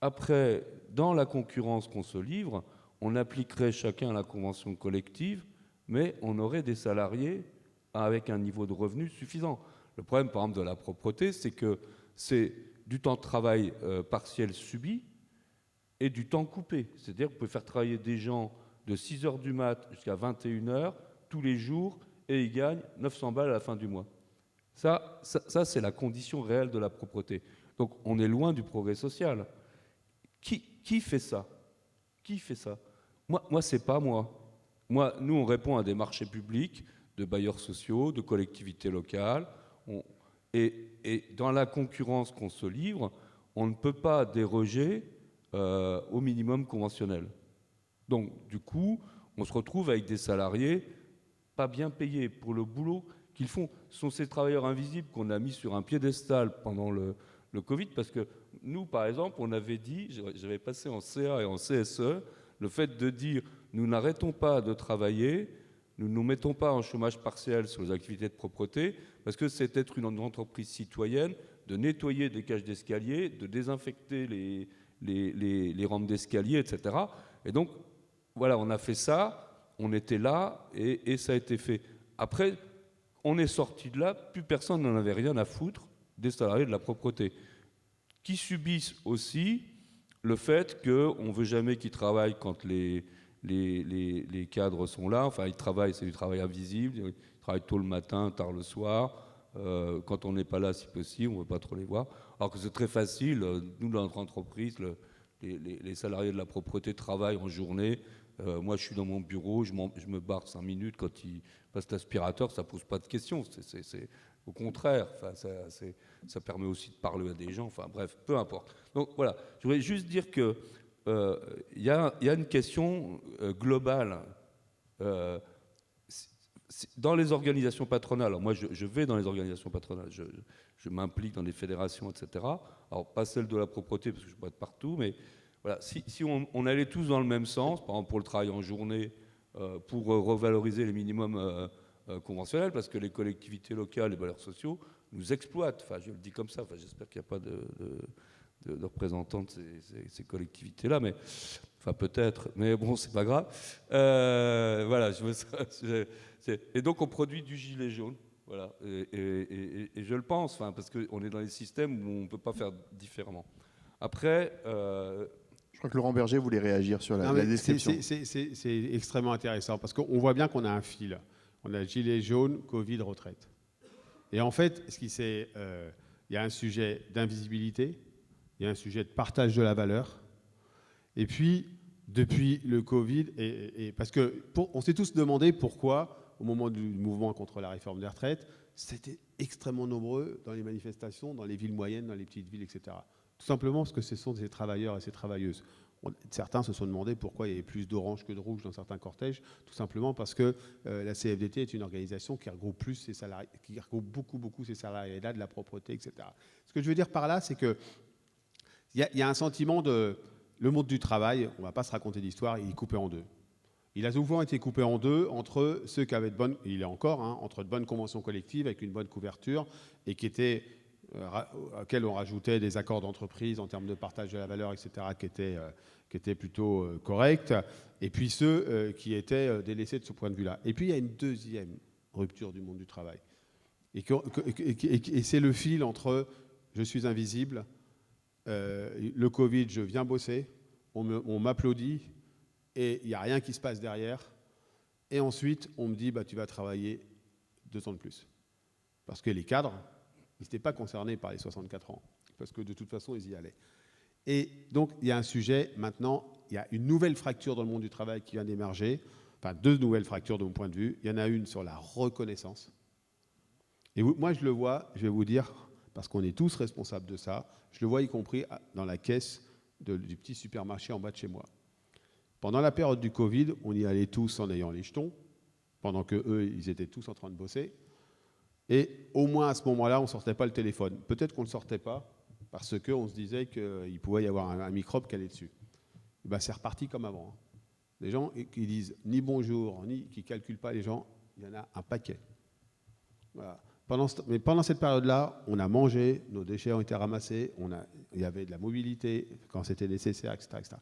après, dans la concurrence qu'on se livre, on appliquerait chacun la convention collective, mais on aurait des salariés avec un niveau de revenu suffisant. Le problème, par exemple, de la propreté, c'est que c'est du temps de travail partiel subi et du temps coupé. C'est-à-dire que vous pouvez faire travailler des gens de 6 heures du mat jusqu'à 21 heures tous les jours et ils gagnent 900 balles à la fin du mois. Ça c'est la condition réelle de la propreté. Donc on est loin du progrès social. Qui fait ça? Qui fait ça? Moi, c'est pas moi. Nous, on répond à des marchés publics, de bailleurs sociaux, de collectivités locales. Et dans la concurrence qu'on se livre, on ne peut pas déroger au minimum conventionnel. Donc, du coup, on se retrouve avec des salariés pas bien payés pour le boulot qu'ils font. Ce sont ces travailleurs invisibles qu'on a mis sur un piédestal pendant le Covid, parce que nous, par exemple, on avait dit, j'avais passé en CA et en CSE, le fait de dire nous n'arrêtons pas de travailler, nous ne nous mettons pas en chômage partiel sur les activités de propreté, parce que c'est être une entreprise citoyenne, de nettoyer des cages d'escalier, de désinfecter les rampes d'escalier, etc. Et donc, voilà, on a fait ça, on était là, et ça a été fait. Après, on est sorti de là, plus personne n'en avait rien à foutre des salariés de la propreté, qui subissent aussi le fait qu'on ne veut jamais qu'ils travaillent quand les cadres sont là. Enfin, ils travaillent, c'est du travail invisible. Ils travaillent tôt le matin, tard le soir. Quand on n'est pas là, si possible, on ne veut pas trop les voir. Alors que c'est très facile. Nous, dans notre entreprise, les salariés de la propreté travaillent en journée. Moi, je suis dans mon bureau, je me barre 5 minutes quand ils passent l'aspirateur. Ça ne pose pas de questions. C'est au contraire. Enfin, ça permet aussi de parler à des gens. Enfin, bref, peu importe. Donc, voilà. Je voudrais juste dire que il y a une question globale dans les organisations patronales. Alors moi, je vais dans les organisations patronales, je m'implique dans des fédérations, etc. Alors pas celle de la propreté, parce que je peux être partout, mais voilà, si on allait tous dans le même sens, par exemple pour le travail en journée, pour revaloriser les minimums conventionnels, parce que les collectivités locales, les bailleurs sociaux nous exploitent. Enfin, je le dis comme ça. Enfin, j'espère qu'il n'y a pas de représentants de ces collectivités-là, mais enfin peut-être, mais bon, c'est pas grave. Voilà, et donc on produit du gilet jaune, voilà, et je le pense, enfin, parce qu'on est dans les systèmes où on ne peut pas faire différemment. Après, je crois que Laurent Berger voulait réagir sur la description. C'est extrêmement intéressant, parce qu'on voit bien qu'on a un fil. On a gilet jaune, Covid, retraite. Et en fait, il y a un sujet d'invisibilité, il y a un sujet de partage de la valeur. Et puis, depuis le Covid, parce qu'on s'est tous demandé pourquoi, au moment du mouvement contre la réforme des retraites, c'était extrêmement nombreux dans les manifestations, dans les villes moyennes, dans les petites villes, etc. Tout simplement parce que ce sont des travailleurs et ces travailleuses. Certains se sont demandé pourquoi il y avait plus d'orange que de rouge dans certains cortèges, tout simplement parce que la CFDT est une organisation qui regroupe plus ses salariés, qui regroupe beaucoup ces salariés-là de la propreté, etc. Ce que je veux dire par là, c'est que il y a un sentiment de le monde du travail, on ne va pas se raconter d'histoire, il est coupé en deux. Il a souvent été coupé en deux entre ceux qui avaient entre de bonnes conventions collectives avec une bonne couverture et qui étaient auxquels on rajoutait des accords d'entreprise en termes de partage de la valeur, etc., qui étaient plutôt corrects, et puis ceux qui étaient délaissés de ce point de vue-là. Et puis il y a une deuxième rupture du monde du travail. Et c'est le fil entre je suis invisible, le Covid, je viens bosser, on m'applaudit, et il n'y a rien qui se passe derrière. Et ensuite, on me dit, tu vas travailler 2 ans de plus. Parce que les cadres, ils n'étaient pas concernés par les 64 ans, parce que de toute façon, ils y allaient. Et donc, il y a un sujet, maintenant, il y a une nouvelle fracture dans le monde du travail qui vient d'émerger, enfin 2 nouvelles fractures de mon point de vue. Il y en a une sur la reconnaissance. Et moi, je le vois, je vais vous dire, parce qu'on est tous responsables de ça, je le vois y compris dans la caisse du petit supermarché en bas de chez moi. Pendant la période du Covid, on y allait tous en ayant les jetons, pendant qu'eux, ils étaient tous en train de bosser. Et au moins à ce moment-là, on ne sortait pas le téléphone. Peut-être qu'on ne le sortait pas parce qu'on se disait qu'il pouvait y avoir un microbe qui allait dessus. Et ben, c'est reparti comme avant. Les gens qui disent ni bonjour, ni qui ne calculent pas les gens, il y en a un paquet. Voilà. Mais pendant cette période-là, on a mangé, nos déchets ont été ramassés, il y avait de la mobilité quand c'était nécessaire, etc., etc.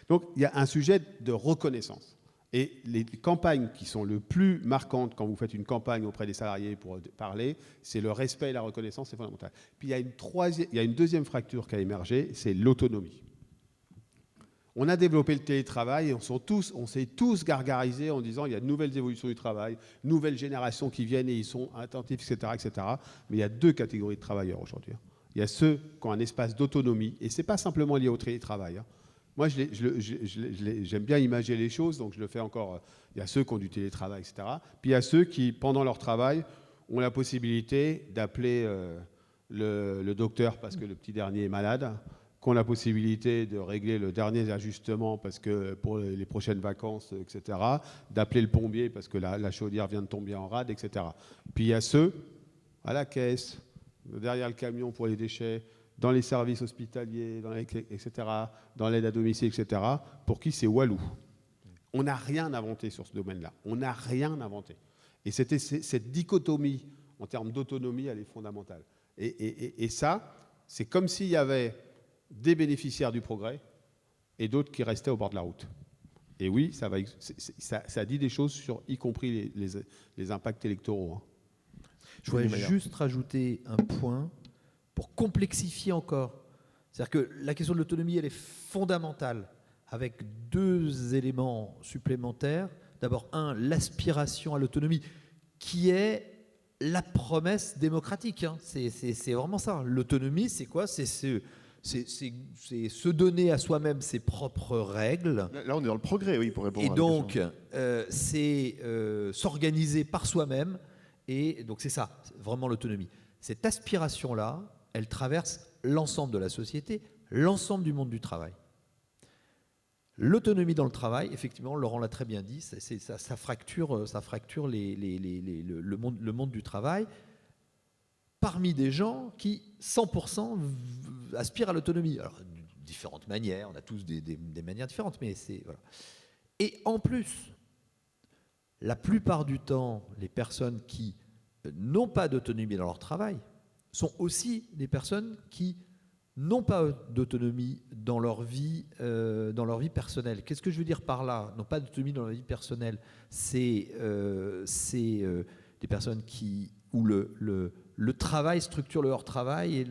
Donc il y a un sujet de reconnaissance. Et les campagnes qui sont le plus marquantes quand vous faites une campagne auprès des salariés pour parler, c'est le respect et la reconnaissance, c'est fondamental. Puis il y a une deuxième fracture qui a émergé, c'est l'autonomie. On a développé le télétravail et on s'est tous gargarisés en disant il y a de nouvelles évolutions du travail, nouvelles générations qui viennent et ils sont attentifs, etc., etc. Mais il y a deux catégories de travailleurs aujourd'hui. Il y a ceux qui ont un espace d'autonomie, et ce n'est pas simplement lié au télétravail. Moi, j'aime bien imager les choses, donc je le fais encore. Il y a ceux qui ont du télétravail, etc. Puis il y a ceux qui, pendant leur travail, ont la possibilité d'appeler le docteur parce que le petit dernier est malade, qui ont la possibilité de régler le dernier ajustement parce que pour les prochaines vacances, etc., d'appeler le plombier parce que la chaudière vient de tomber en rade, etc. Puis il y a ceux à la caisse, derrière le camion pour les déchets, dans les services hospitaliers, etc., dans l'aide à domicile, etc., pour qui c'est walou. On n'a rien inventé sur ce domaine-là. On n'a rien inventé. Et cette dichotomie en termes d'autonomie, elle est fondamentale. Et ça, c'est comme s'il y avait des bénéficiaires du progrès et d'autres qui restaient au bord de la route. Et oui, ça dit des choses sur, y compris les impacts électoraux. Hein. Je voudrais juste rajouter un point pour complexifier encore. C'est-à-dire que la question de l'autonomie, elle est fondamentale, avec deux éléments supplémentaires. D'abord, l'aspiration à l'autonomie, qui est la promesse démocratique. Hein. C'est vraiment ça. L'autonomie, c'est quoi ? C'est se donner à soi-même ses propres règles. Là, on est dans le progrès, oui, pour répondre à la question. Et donc, c'est s'organiser par soi-même. Et donc, c'est ça, vraiment l'autonomie. Cette aspiration-là, elle traverse l'ensemble de la société, l'ensemble du monde du travail. L'autonomie dans le travail, effectivement, Laurent l'a très bien dit, ça fracture le monde du travail parmi des gens qui, 100%, aspirent à l'autonomie. Alors, de différentes manières, on a tous des manières différentes, mais c'est... Voilà. Et en plus, la plupart du temps, les personnes qui n'ont pas d'autonomie dans leur travail sont aussi des personnes qui n'ont pas d'autonomie dans leur vie personnelle. Qu'est-ce que je veux dire par là ? N'ont pas d'autonomie dans leur vie personnelle. C'est des personnes où le travail structure le hors-travail et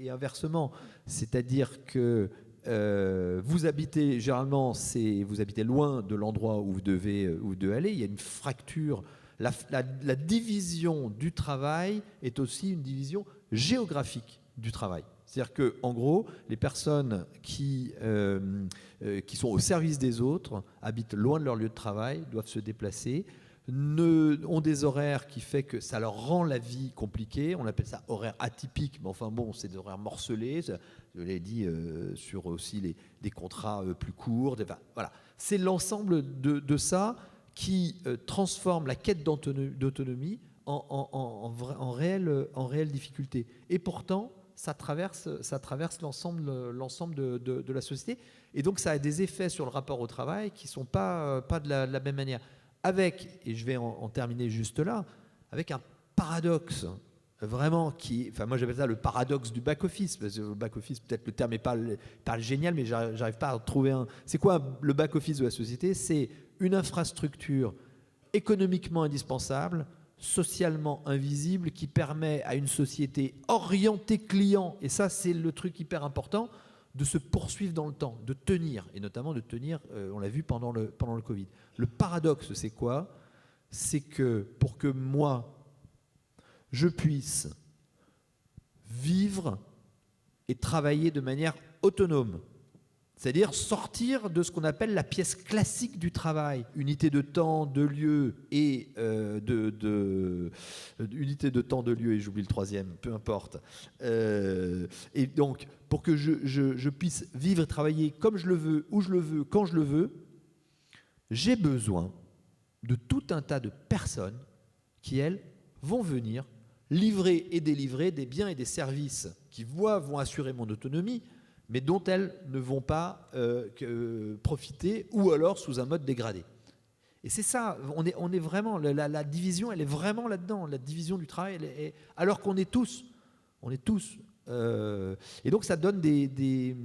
inversement. C'est-à-dire que vous habitez, généralement, vous habitez loin de l'endroit où vous devez aller. Il y a une fracture. La division du travail est aussi une division géographique du travail. C'est-à-dire qu'en gros, les personnes qui sont au service des autres habitent loin de leur lieu de travail, doivent se déplacer, ont des horaires qui fait que ça leur rend la vie compliquée. On appelle ça horaire atypique, mais enfin bon, c'est des horaires morcelés. Je l'ai dit sur aussi des contrats plus courts. Voilà. C'est l'ensemble de ça qui transforme la quête d'autonomie en réelle difficulté. Et pourtant, ça traverse l'ensemble de la société. Et donc, ça a des effets sur le rapport au travail qui ne sont pas de la même manière. Avec, et je vais en terminer juste là, avec un paradoxe vraiment moi j'appelle ça le paradoxe du back-office, parce que le back-office, peut-être le terme n'est pas génial, mais j'arrive pas à trouver un... C'est quoi le back-office de la société ? C'est une infrastructure économiquement indispensable, socialement invisible, qui permet à une société orientée client, et ça c'est le truc hyper important, de se poursuivre dans le temps, de tenir, et notamment de tenir, on l'a vu pendant le Covid. Le paradoxe, c'est quoi ? C'est que pour que moi, je puisse vivre et travailler de manière autonome, c'est-à-dire sortir de ce qu'on appelle la pièce classique du travail, unité de temps, de lieu et unité de temps, de lieu, et j'oublie le troisième, peu importe. Et donc, pour que je puisse vivre et travailler comme je le veux, où je le veux, quand je le veux, j'ai besoin de tout un tas de personnes qui, elles, vont venir livrer et délivrer des biens et des services qui, moi, vont assurer mon autonomie, mais dont elles ne vont pas profiter, ou alors sous un mode dégradé. Et c'est ça, on est vraiment, la division, elle est vraiment là-dedans, la division du travail, alors qu'on est tous, et donc ça donne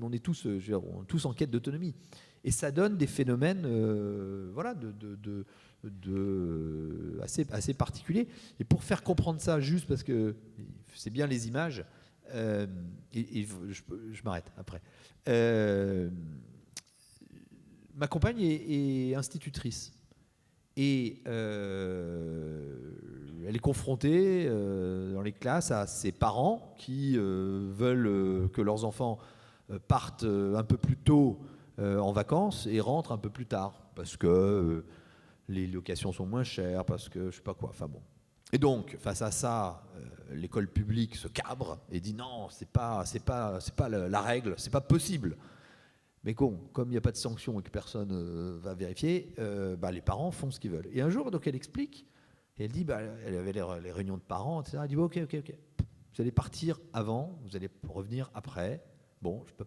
on est tous, on est tous en quête d'autonomie, et ça donne des phénomènes, voilà, assez particuliers. Et pour faire comprendre ça, juste parce que c'est bien les images, je m'arrête après. Ma compagne est institutrice. Et elle est confrontée dans les classes à ses parents qui veulent que leurs enfants partent un peu plus tôt en vacances et rentrent un peu plus tard parce que les locations sont moins chères, parce que je sais pas quoi. Enfin bon. Et donc, face à ça, l'école publique se cabre et dit non, c'est pas la règle, c'est pas possible. Mais comme il n'y a pas de sanction et que personne va vérifier, les parents font ce qu'ils veulent. Et un jour, donc, elle explique, et elle dit, elle avait les réunions de parents, etc. Elle dit, ok, vous allez partir avant, vous allez revenir après. Bon, je peux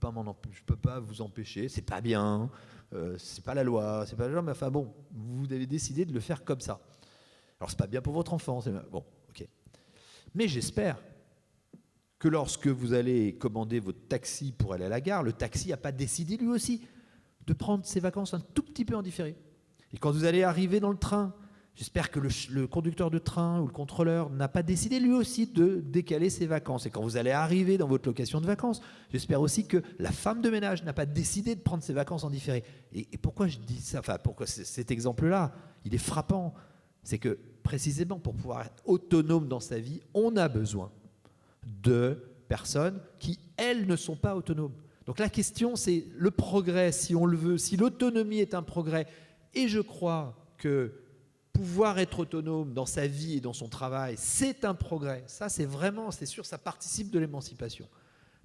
pas vous empêcher, c'est pas bien, c'est pas la loi, mais enfin bon, vous avez décidé de le faire comme ça. Alors c'est pas bien pour votre enfant, bon, ok. Mais j'espère que lorsque vous allez commander votre taxi pour aller à la gare, le taxi n'a pas décidé lui aussi de prendre ses vacances un tout petit peu en différé. Et quand vous allez arriver dans le train, j'espère que le conducteur de train ou le contrôleur n'a pas décidé lui aussi de décaler ses vacances. Et quand vous allez arriver dans votre location de vacances, j'espère aussi que la femme de ménage n'a pas décidé de prendre ses vacances en différé. Et pourquoi je dis ça, enfin pourquoi cet exemple-là, il est frappant, c'est que précisément pour pouvoir être autonome dans sa vie, on a besoin de personnes qui, elles, ne sont pas autonomes. Donc la question, c'est le progrès, si on le veut, si l'autonomie est un progrès. Et je crois que pouvoir être autonome dans sa vie et dans son travail, c'est un progrès. Ça, c'est vraiment, c'est sûr, ça participe de l'émancipation.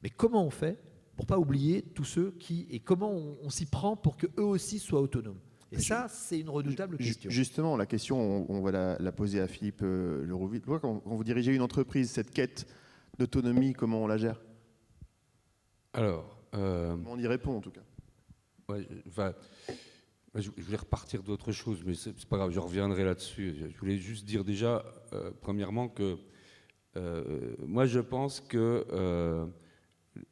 Mais comment on fait pour ne pas oublier tous ceux qui... Et comment on s'y prend pour qu'eux aussi soient autonomes? Et ça, c'est une redoutable question. Justement, la question, on va la poser à Philippe Lerouville. Quand vous dirigez une entreprise, cette quête d'autonomie, comment on la gère? Alors, comment on y répond en tout cas? Ouais, je voulais repartir d'autre chose, mais c'est pas grave, je reviendrai là-dessus. Je voulais juste dire déjà, premièrement, que moi je pense que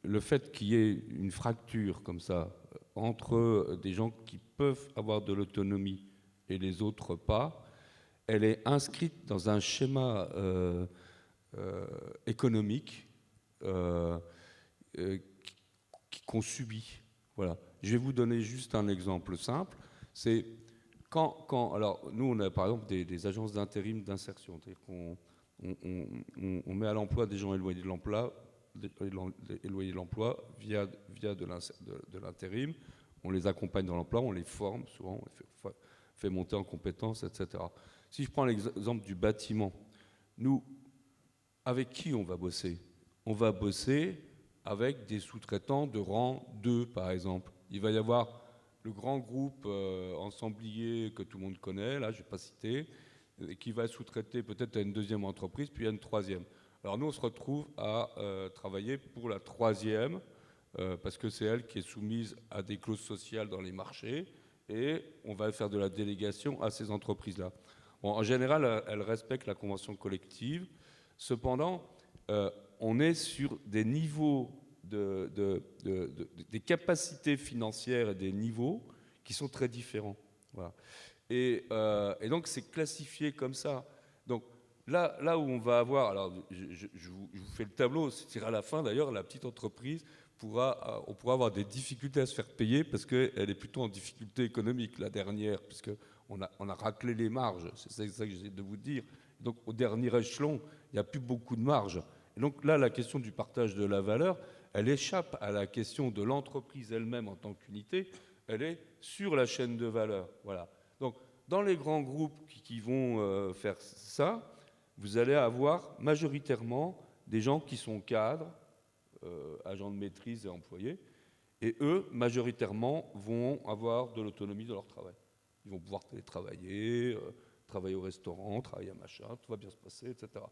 le fait qu'il y ait une fracture comme ça entre des gens qui peuvent avoir de l'autonomie et les autres pas, elle est inscrite dans un schéma économique qu'on subit. Voilà. Je vais vous donner juste un exemple simple. C'est alors nous on a par exemple des agences d'intérim d'insertion, c'est-à-dire qu'on met à l'emploi des gens éloignés de l'emploi, via de l'intérim. On les accompagne dans l'emploi, on les forme souvent, on les fait monter en compétences, etc. Si je prends l'exemple du bâtiment, nous, avec qui on va bosser? On va bosser avec des sous-traitants de rang 2, par exemple. Il va y avoir le grand groupe ensemblier que tout le monde connaît, là, je ne vais pas citer, qui va sous-traiter peut-être à une deuxième entreprise, puis à une troisième. Alors nous, on se retrouve à travailler pour la troisième, parce que c'est elle qui est soumise à des clauses sociales dans les marchés, et on va faire de la délégation à ces entreprises-là. Bon, en général, elles respectent la convention collective. Cependant, on est sur des niveaux des capacités financières et des niveaux qui sont très différents. Voilà. Et donc, c'est classifié comme ça. Donc, là où on va avoir... Alors, je vous fais le tableau. C'est à la fin, d'ailleurs, la petite entreprise on pourra avoir des difficultés à se faire payer parce qu'elle est plutôt en difficulté économique, la dernière, puisqu'on a raclé les marges. C'est ça que j'essaie de vous dire. Donc, au dernier échelon, il n'y a plus beaucoup de marge. Et donc là, la question du partage de la valeur, elle échappe à la question de l'entreprise elle-même en tant qu'unité. Elle est sur la chaîne de valeur. Voilà. Donc, dans les grands groupes qui vont faire ça, vous allez avoir majoritairement des gens qui sont cadres, agents de maîtrise et employés, et eux, majoritairement, vont avoir de l'autonomie dans leur travail. Ils vont pouvoir télétravailler, travailler au restaurant, travailler à machin, tout va bien se passer, etc.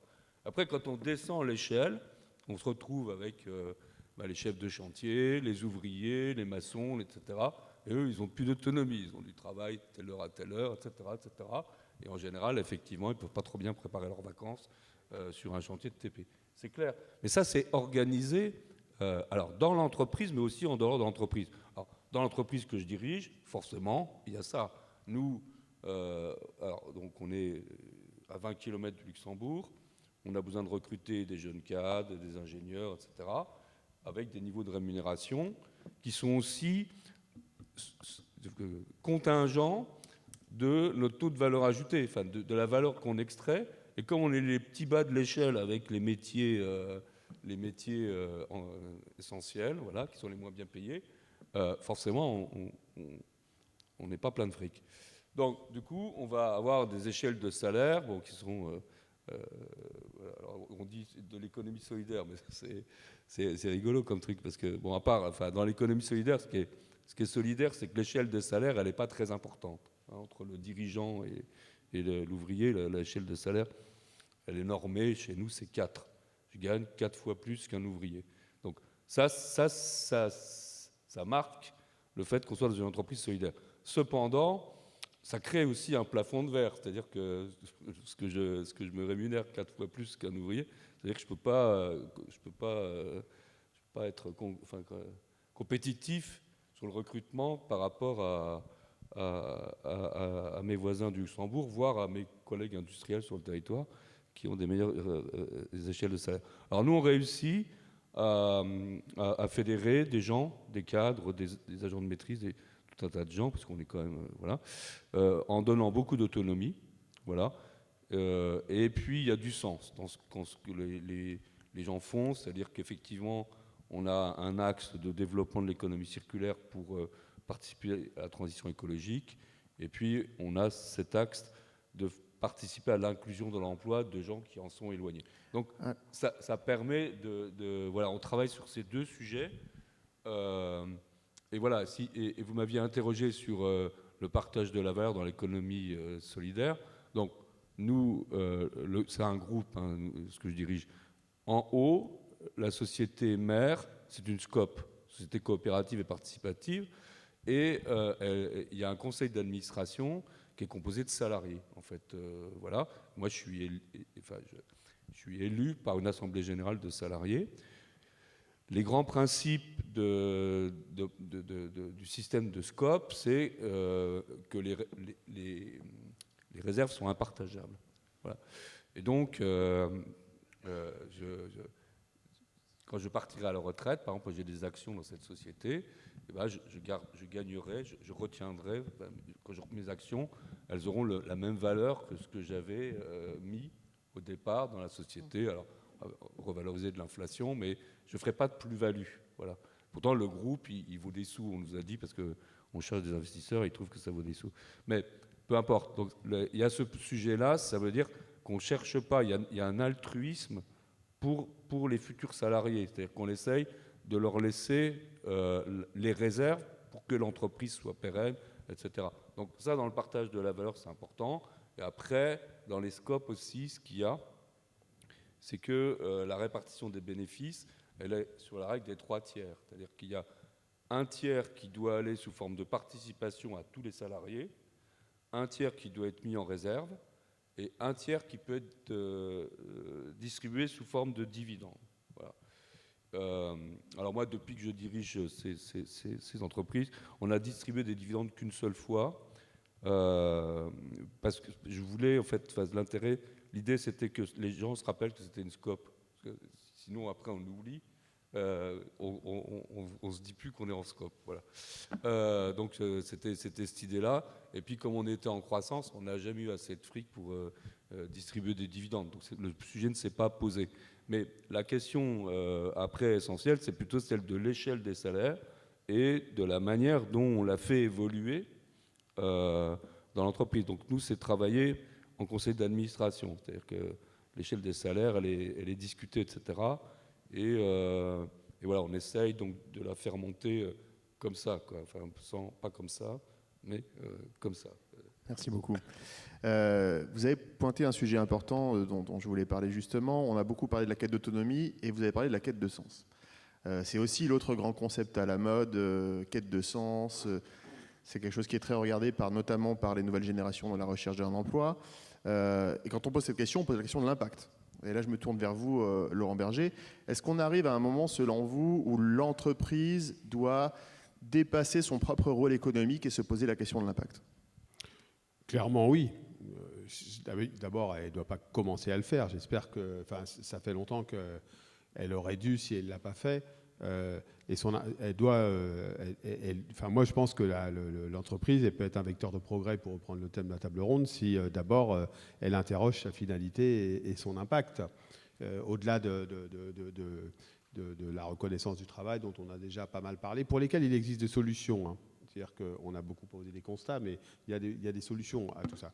Après, quand on descend l'échelle, on se retrouve avec les chefs de chantier, les ouvriers, les maçons, etc. Et eux, ils n'ont plus d'autonomie, ils ont du travail telle heure à telle heure, etc., etc. Et en général, effectivement, ils ne peuvent pas trop bien préparer leurs vacances sur un chantier de TP. C'est clair. Mais ça, c'est organisé alors dans l'entreprise, mais aussi en dehors de l'entreprise. Alors, dans l'entreprise que je dirige, forcément, il y a ça. Nous, donc on est à 20 km du Luxembourg, on a besoin de recruter des jeunes cadres, des ingénieurs, etc., avec des niveaux de rémunération qui sont aussi contingents de notre taux de valeur ajoutée, enfin de la valeur qu'on extrait. Et comme on est les petits bas de l'échelle avec les métiers essentiels, voilà, qui sont les moins bien payés, forcément, on n'est pas plein de fric. Donc, du coup, on va avoir des échelles de salaire qui sont... alors on dit de l'économie solidaire, mais c'est rigolo comme truc, parce que, bon, à part, enfin, dans l'économie solidaire, ce qui est solidaire, c'est que l'échelle de salaire, elle n'est pas très importante. Hein, entre le dirigeant et l'ouvrier, l'échelle de salaire, elle est normée, chez nous, c'est 4. Je gagne 4 fois plus qu'un ouvrier. Donc ça marque le fait qu'on soit dans une entreprise solidaire. Cependant, ça crée aussi un plafond de verre, c'est-à-dire que ce que je me rémunère 4 fois plus qu'un ouvrier, c'est-à-dire que je peux pas être compétitif sur le recrutement par rapport à mes voisins du Luxembourg, voire à mes collègues industriels sur le territoire, qui ont des meilleures échelles de salaire. Alors nous, on réussit à fédérer des gens, des cadres, des agents de maîtrise, tout un tas de gens, parce qu'on est quand même... voilà, en donnant beaucoup d'autonomie. Voilà. Et puis, il y a du sens dans ce que les gens font, c'est-à-dire qu'effectivement, on a un axe de développement de l'économie circulaire pour participer à la transition écologique, et puis on a cet axe de participer à l'inclusion de l'emploi de gens qui en sont éloignés. Donc ça permet voilà, on travaille sur ces deux sujets. Et voilà, et vous m'aviez interrogé sur le partage de la valeur dans l'économie solidaire. Donc nous, c'est un groupe, hein, ce que je dirige. En haut, la société mère, c'est une SCOP, société coopérative et participative, et il y a un conseil d'administration qui est composé de salariés, en fait. Voilà. Moi, je suis élu par une assemblée générale de salariés. Les grands principes du système de SCOP, c'est que les réserves sont impartageables. Voilà. Et donc, quand je partirai à la retraite, par exemple, j'ai des actions dans cette société, et ben je gagnerai, je retiendrai, quand mes actions, elles auront la même valeur que ce que j'avais mis au départ dans la société. Alors, revaloriser de l'inflation, mais je ne ferai pas de plus-value. Voilà. Pourtant, le groupe, il vaut des sous, on nous a dit, parce qu'on cherche des investisseurs, ils trouvent que ça vaut des sous. Mais peu importe. Donc, il y a ce sujet-là, ça veut dire qu'on ne cherche pas, il y a un altruisme pour les futurs salariés. C'est-à-dire qu'on essaye de leur laisser les réserves pour que l'entreprise soit pérenne, etc. Donc ça, dans le partage de la valeur, c'est important. Et après, dans les scopes aussi, ce qu'il y a, c'est que la répartition des bénéfices, elle est sur la règle des 3 tiers. C'est-à-dire qu'il y a un tiers qui doit aller sous forme de participation à tous les salariés, un tiers qui doit être mis en réserve, et un tiers qui peut être distribué sous forme de dividendes. Voilà. Alors moi, depuis que je dirige ces entreprises, on a distribué des dividendes qu'une seule fois, parce que je voulais, en fait, l'intérêt, l'idée c'était que les gens se rappellent que c'était une SCOP, parce que sinon après on oublie, on se dit plus qu'on est en SCOP. Voilà. Donc c'était cette idée-là, et puis comme on était en croissance, on n'a jamais eu assez de fric pour distribuer des dividendes, donc le sujet ne s'est pas posé. Mais la question après essentielle, c'est plutôt celle de l'échelle des salaires et de la manière dont on l'a fait évoluer dans l'entreprise. Donc nous, c'est travailler en conseil d'administration, c'est-à-dire que l'échelle des salaires, elle est discutée, etc. Et voilà, on essaye donc de la faire monter comme ça, quoi. Enfin, pas comme ça, mais comme ça. Merci beaucoup. Vous avez pointé un sujet important dont je voulais parler justement. On a beaucoup parlé de la quête d'autonomie et vous avez parlé de la quête de sens. C'est aussi l'autre grand concept à la mode, quête de sens. C'est quelque chose qui est très regardé notamment par les nouvelles générations dans la recherche d'un emploi. Et quand on pose cette question, on pose la question de l'impact. Et là, je me tourne vers vous, Laurent Berger. Est-ce qu'on arrive à un moment, selon vous, où l'entreprise doit dépasser son propre rôle économique et se poser la question de l'impact ? Clairement, oui. D'abord, elle ne doit pas commencer à le faire. J'espère que, ça fait longtemps qu'elle aurait dû, si elle ne l'a pas fait. Moi, je pense que l'entreprise elle peut être un vecteur de progrès, pour reprendre le thème de la table ronde, si d'abord elle interroge sa finalité et son impact, au-delà de la reconnaissance du travail dont on a déjà pas mal parlé, pour lesquelles il existe des solutions, hein. C'est-à-dire qu'on a beaucoup posé des constats, mais il y a des solutions à tout ça.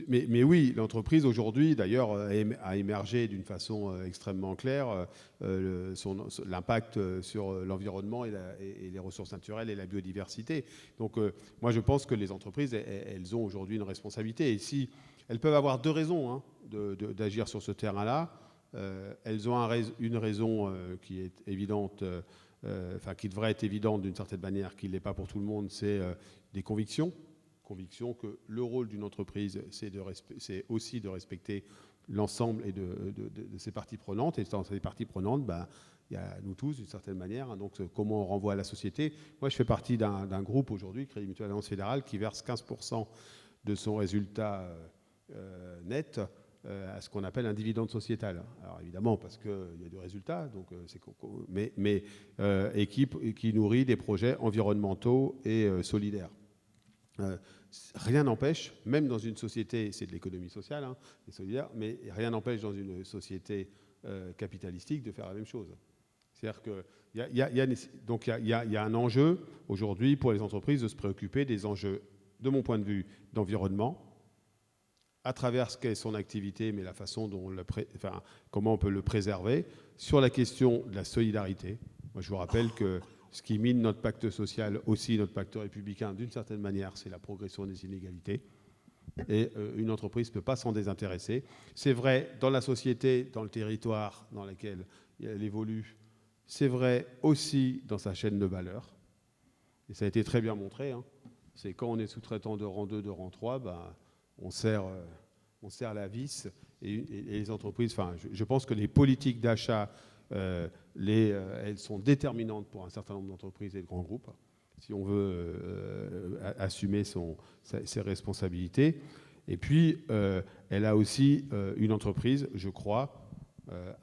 Mais oui, l'entreprise aujourd'hui, d'ailleurs, a émergé d'une façon extrêmement claire l'impact sur l'environnement et les ressources naturelles et la biodiversité. Donc, moi, je pense que les entreprises, elles ont aujourd'hui une responsabilité. Et si elles peuvent avoir deux raisons, hein, d'agir sur ce terrain-là, elles ont une raison qui est évidente. Qui devrait être évidente d'une certaine manière, qui ne l'est pas pour tout le monde, c'est des convictions que le rôle d'une entreprise, c'est aussi de respecter l'ensemble et de ses parties prenantes. Et dans ces parties prenantes, il y a nous tous, d'une certaine manière. Hein, donc, comment on renvoie à la société. Moi, je fais partie d'un groupe aujourd'hui, Crédit Mutuel Alliance Fédérale, qui verse 15% de son résultat net à ce qu'on appelle un dividende sociétal. Alors évidemment, parce qu'il y a du résultat, donc et qui nourrit des projets environnementaux et solidaires. Rien n'empêche, même dans une société, c'est de l'économie sociale, hein, et solidaire, mais rien n'empêche dans une société capitalistique de faire la même chose. C'est-à-dire qu'il y a un enjeu aujourd'hui pour les entreprises de se préoccuper des enjeux, de mon point de vue, d'environnement, à travers ce qu'est son activité, mais la façon dont comment on peut le préserver, sur la question de la solidarité. Moi, je vous rappelle que ce qui mine notre pacte social, aussi notre pacte républicain, d'une certaine manière, c'est la progression des inégalités. Et une entreprise ne peut pas s'en désintéresser. C'est vrai dans la société, dans le territoire dans lequel elle évolue. C'est vrai aussi dans sa chaîne de valeur. Et ça a été très bien montré. Hein. C'est quand on est sous-traitant de rang 2, de rang 3, on serre la vis et les entreprises. Je pense que les politiques d'achat, elles sont déterminantes pour un certain nombre d'entreprises et de grands groupes, si on veut assumer ses responsabilités. Et puis, elle a aussi, une entreprise, je crois,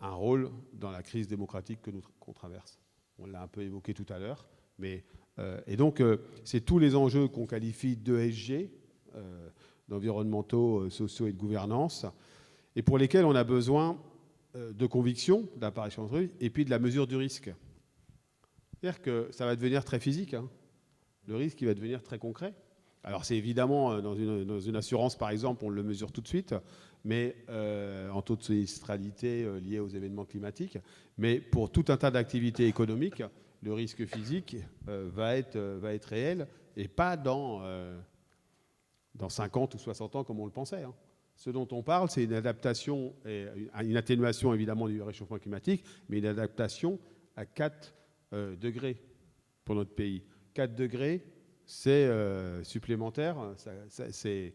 un rôle dans la crise démocratique qu'on traverse. On l'a un peu évoqué tout à l'heure. Et donc, c'est tous les enjeux qu'on qualifie d'ESG, d'environnementaux, sociaux et de gouvernance, et pour lesquels on a besoin de conviction, d'apparition d'entreprise, et puis de la mesure du risque. C'est-à-dire que ça va devenir très physique. Hein. Le risque, il va devenir très concret. Alors, c'est évidemment, dans une assurance, par exemple, on le mesure tout de suite, mais en taux de sinistralité lié aux événements climatiques. Mais pour tout un tas d'activités économiques, le risque physique va être réel, et pas dans 50 ou 60 ans comme on le pensait. Hein. Ce dont on parle, c'est une adaptation, et une atténuation évidemment du réchauffement climatique, mais une adaptation à 4 degrés pour notre pays. 4 degrés, c'est supplémentaire, c'est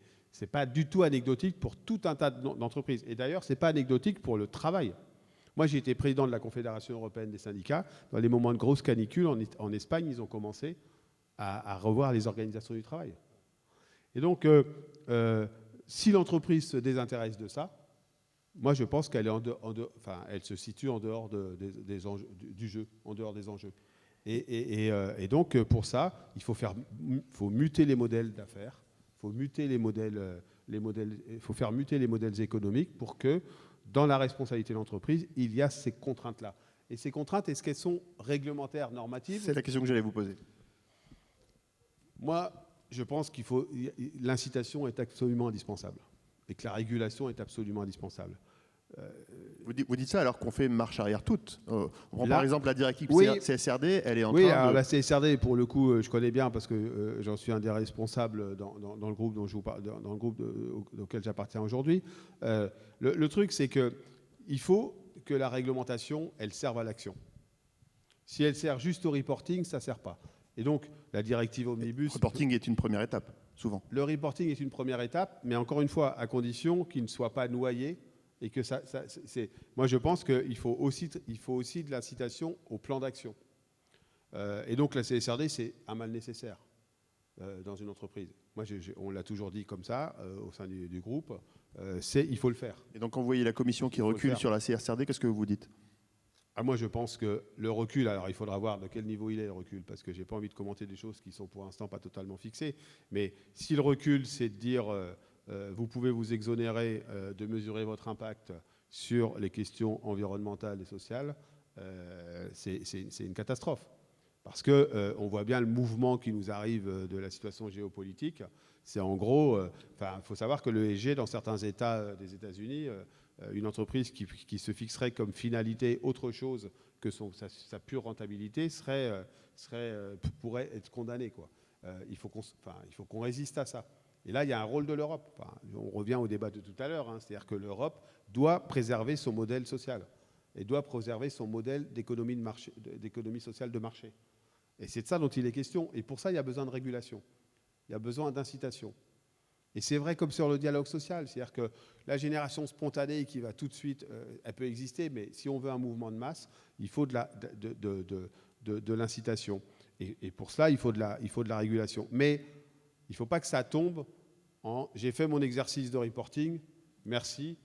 pas du tout anecdotique pour tout un tas d'entreprises. Et d'ailleurs, c'est pas anecdotique pour le travail. Moi, j'ai été président de la Confédération européenne des syndicats. Dans les moments de grosse canicule, en Espagne, ils ont commencé à revoir les organisations du travail. Et donc, si l'entreprise se désintéresse de ça, moi, je pense qu'elle elle se situe en dehors des enjeux, du jeu, en dehors des enjeux. Et donc, pour ça, il faut muter les modèles d'affaires, il faut muter il faut faire muter les modèles économiques pour que, dans la responsabilité de l'entreprise, il y a ces contraintes-là. Et ces contraintes, est-ce qu'elles sont réglementaires, normatives ? C'est la question que j'allais vous poser. Moi, je pense l'incitation est absolument indispensable et que la régulation est absolument indispensable. Vous dites ça alors qu'on fait marche arrière toute. On prend Là, par exemple la directive oui. CSRD, elle est en Oui, train alors de... la CSRD, pour le coup, je connais bien parce que j'en suis un des responsables dans le groupe dont je vous parle, dans le groupe auquel j'appartiens aujourd'hui. Le truc, c'est qu'il faut que la réglementation, elle serve à l'action. Si elle sert juste au reporting, ça ne sert pas. Et donc, la directive Omnibus... Le reporting est une première étape, souvent. Le reporting est une première étape, mais encore une fois, à condition qu'il ne soit pas noyé. Et que moi, je pense qu'il faut aussi de l'incitation au plan d'action. Et donc, la CSRD, c'est un mal nécessaire dans une entreprise. Moi, on l'a toujours dit comme ça au sein du groupe. Il faut le faire. Et donc, quand vous voyez la commission qui recule sur la CSRD, qu'est-ce que vous dites ? Moi, je pense que le recul, alors il faudra voir de quel niveau il est le recul, parce que je n'ai pas envie de commenter des choses qui sont pour l'instant pas totalement fixées. Mais si le recul, c'est de dire... vous pouvez vous exonérer de mesurer votre impact sur les questions environnementales et sociales, c'est une catastrophe. Parce qu'on voit bien le mouvement qui nous arrive de la situation géopolitique. C'est en gros, il faut savoir que le ESG, dans certains États des États-Unis, une entreprise qui se fixerait comme finalité autre chose que sa pure rentabilité pourrait être condamnée, quoi. Il faut qu'on résiste à ça. Et là, il y a un rôle de l'Europe. On revient au débat de tout à l'heure. C'est-à-dire que l'Europe doit préserver son modèle social et doit préserver son modèle d'économie sociale de marché. Et c'est de ça dont il est question. Et pour ça, il y a besoin de régulation. Il y a besoin d'incitation. Et c'est vrai comme sur le dialogue social. C'est-à-dire que la génération spontanée qui va tout de suite, elle peut exister, mais si on veut un mouvement de masse, il faut de l'incitation. Et pour cela, il faut de la régulation. Mais il ne faut pas que ça tombe en « j'ai fait mon exercice de reporting, merci,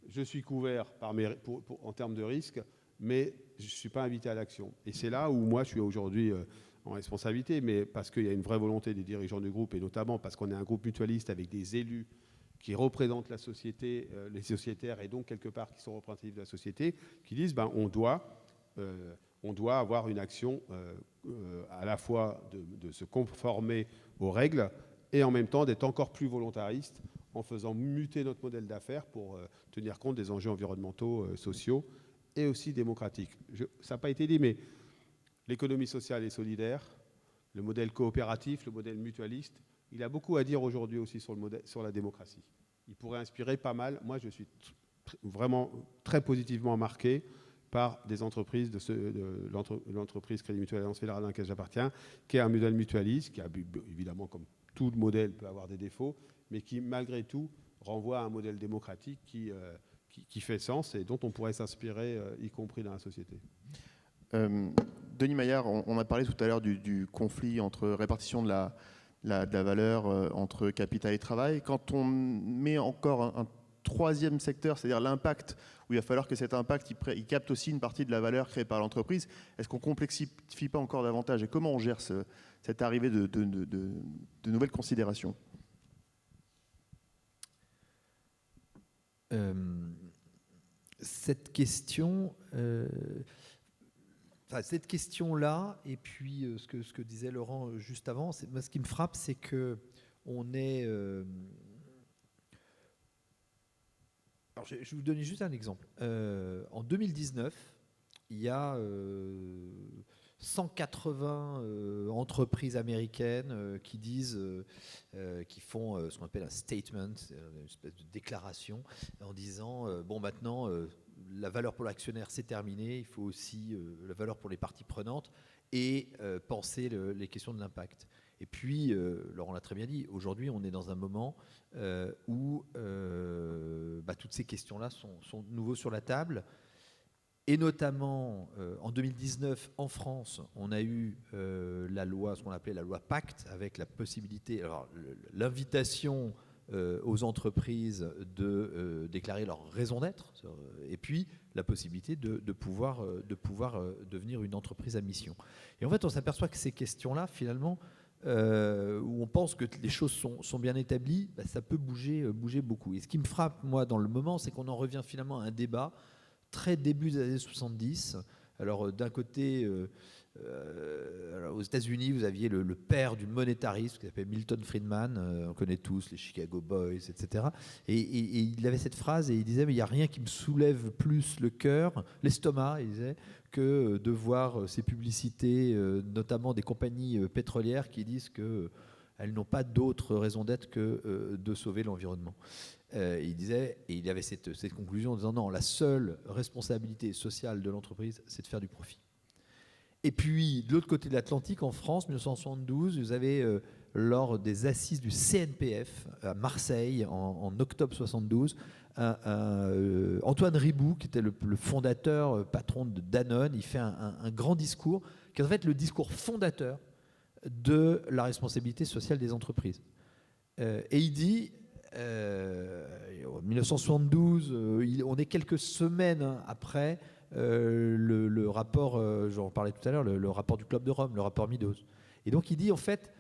je suis couvert en termes de risque, mais je ne suis pas invité à l'action ». Et c'est là où moi je suis aujourd'hui en responsabilité, mais parce qu'il y a une vraie volonté des dirigeants du groupe, et notamment parce qu'on est un groupe mutualiste avec des élus qui représentent la société, les sociétaires, et donc quelque part qui sont représentatifs de la société, qui disent on doit avoir une action à la fois de se conformer aux règles, et en même temps d'être encore plus volontariste en faisant muter notre modèle d'affaires pour tenir compte des enjeux environnementaux, sociaux et aussi démocratiques. Ça n'a pas été dit, mais l'économie sociale et solidaire, le modèle coopératif, le modèle mutualiste, il a beaucoup à dire aujourd'hui aussi sur la démocratie. Il pourrait inspirer pas mal. Moi, je suis vraiment très positivement marqué par des entreprises de l'entreprise Crédit Mutuel Alliance Fédérale dans laquelle j'appartiens, qui est un modèle mutualiste, qui a évidemment, comme tout modèle, peut avoir des défauts, mais qui, malgré tout, renvoie à un modèle démocratique qui fait sens et dont on pourrait s'inspirer, y compris dans la société. Denis Maillard, on a parlé tout à l'heure du conflit entre répartition de la valeur entre capital et travail. Quand on met encore un troisième secteur, c'est-à-dire l'impact, où il va falloir que cet impact il capte aussi une partie de la valeur créée par l'entreprise, est-ce qu'on ne complexifie pas encore davantage? Et comment on gère cette arrivée de nouvelles considérations? Cette question-là, et puis ce que disait Laurent juste avant, moi, ce qui me frappe, c'est qu'on est... Alors, je vais vous donner juste un exemple. En 2019, il y a 180 entreprises américaines qui disent, qui font ce qu'on appelle un statement, une espèce de déclaration, en disant bon, maintenant la valeur pour l'actionnaire c'est terminé, il faut aussi la valeur pour les parties prenantes et penser les questions de l'impact. Et puis, Laurent l'a très bien dit, aujourd'hui on est dans un moment où toutes ces questions-là sont de nouveau sur la table. Et notamment, en 2019, en France, on a eu la loi, ce qu'on appelait la loi Pacte, avec la possibilité, alors l'invitation aux entreprises de déclarer leur raison d'être, et puis la possibilité de pouvoir devenir une entreprise à mission. Et en fait, on s'aperçoit que ces questions-là, finalement, où on pense que les choses sont bien établies, ça peut bouger beaucoup. Et ce qui me frappe, moi, dans le moment, c'est qu'on en revient finalement à un débat très début des années 70. Alors d'un côté, Alors, aux États-Unis, vous aviez le père du monétarisme qui s'appelait Milton Friedman, on connaît tous les Chicago Boys, etc. Et il avait cette phrase et il disait, mais il n'y a rien qui me soulève plus le cœur, l'estomac, il disait, que de voir ces publicités, notamment des compagnies pétrolières qui disent qu'elles n'ont pas d'autre raison d'être que de sauver l'environnement. Il disait, et il avait cette conclusion en disant, non, la seule responsabilité sociale de l'entreprise, c'est de faire du profit. Et puis, de l'autre côté de l'Atlantique, en France, 1972, vous avez, lors des assises du CNPF à Marseille, en octobre 72, Antoine Riboud, qui était le fondateur, patron de Danone, il fait un grand discours, qui est en fait le discours fondateur de la responsabilité sociale des entreprises. Et il dit, en 1972, on est quelques semaines après le rapport, j'en parlais tout à l'heure, le rapport du Club de Rome, le rapport Meadows. Et donc il dit, en fait,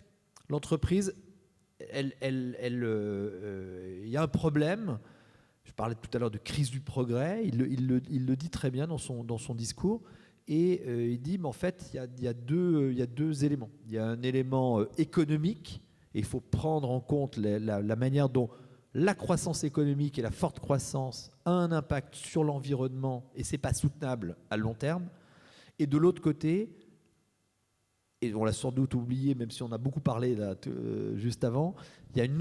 l'entreprise, il y a un problème. Je parlais tout à l'heure de crise du progrès. Il le dit très bien dans son discours. Et il dit, mais en fait, il y a deux éléments. Il y a un élément économique, et il faut prendre en compte la manière dont la croissance économique et la forte croissance a un impact sur l'environnement, et ce n'est pas soutenable à long terme. Et de l'autre côté, et on l'a sans doute oublié, même si on a beaucoup parlé là, juste avant, il y a un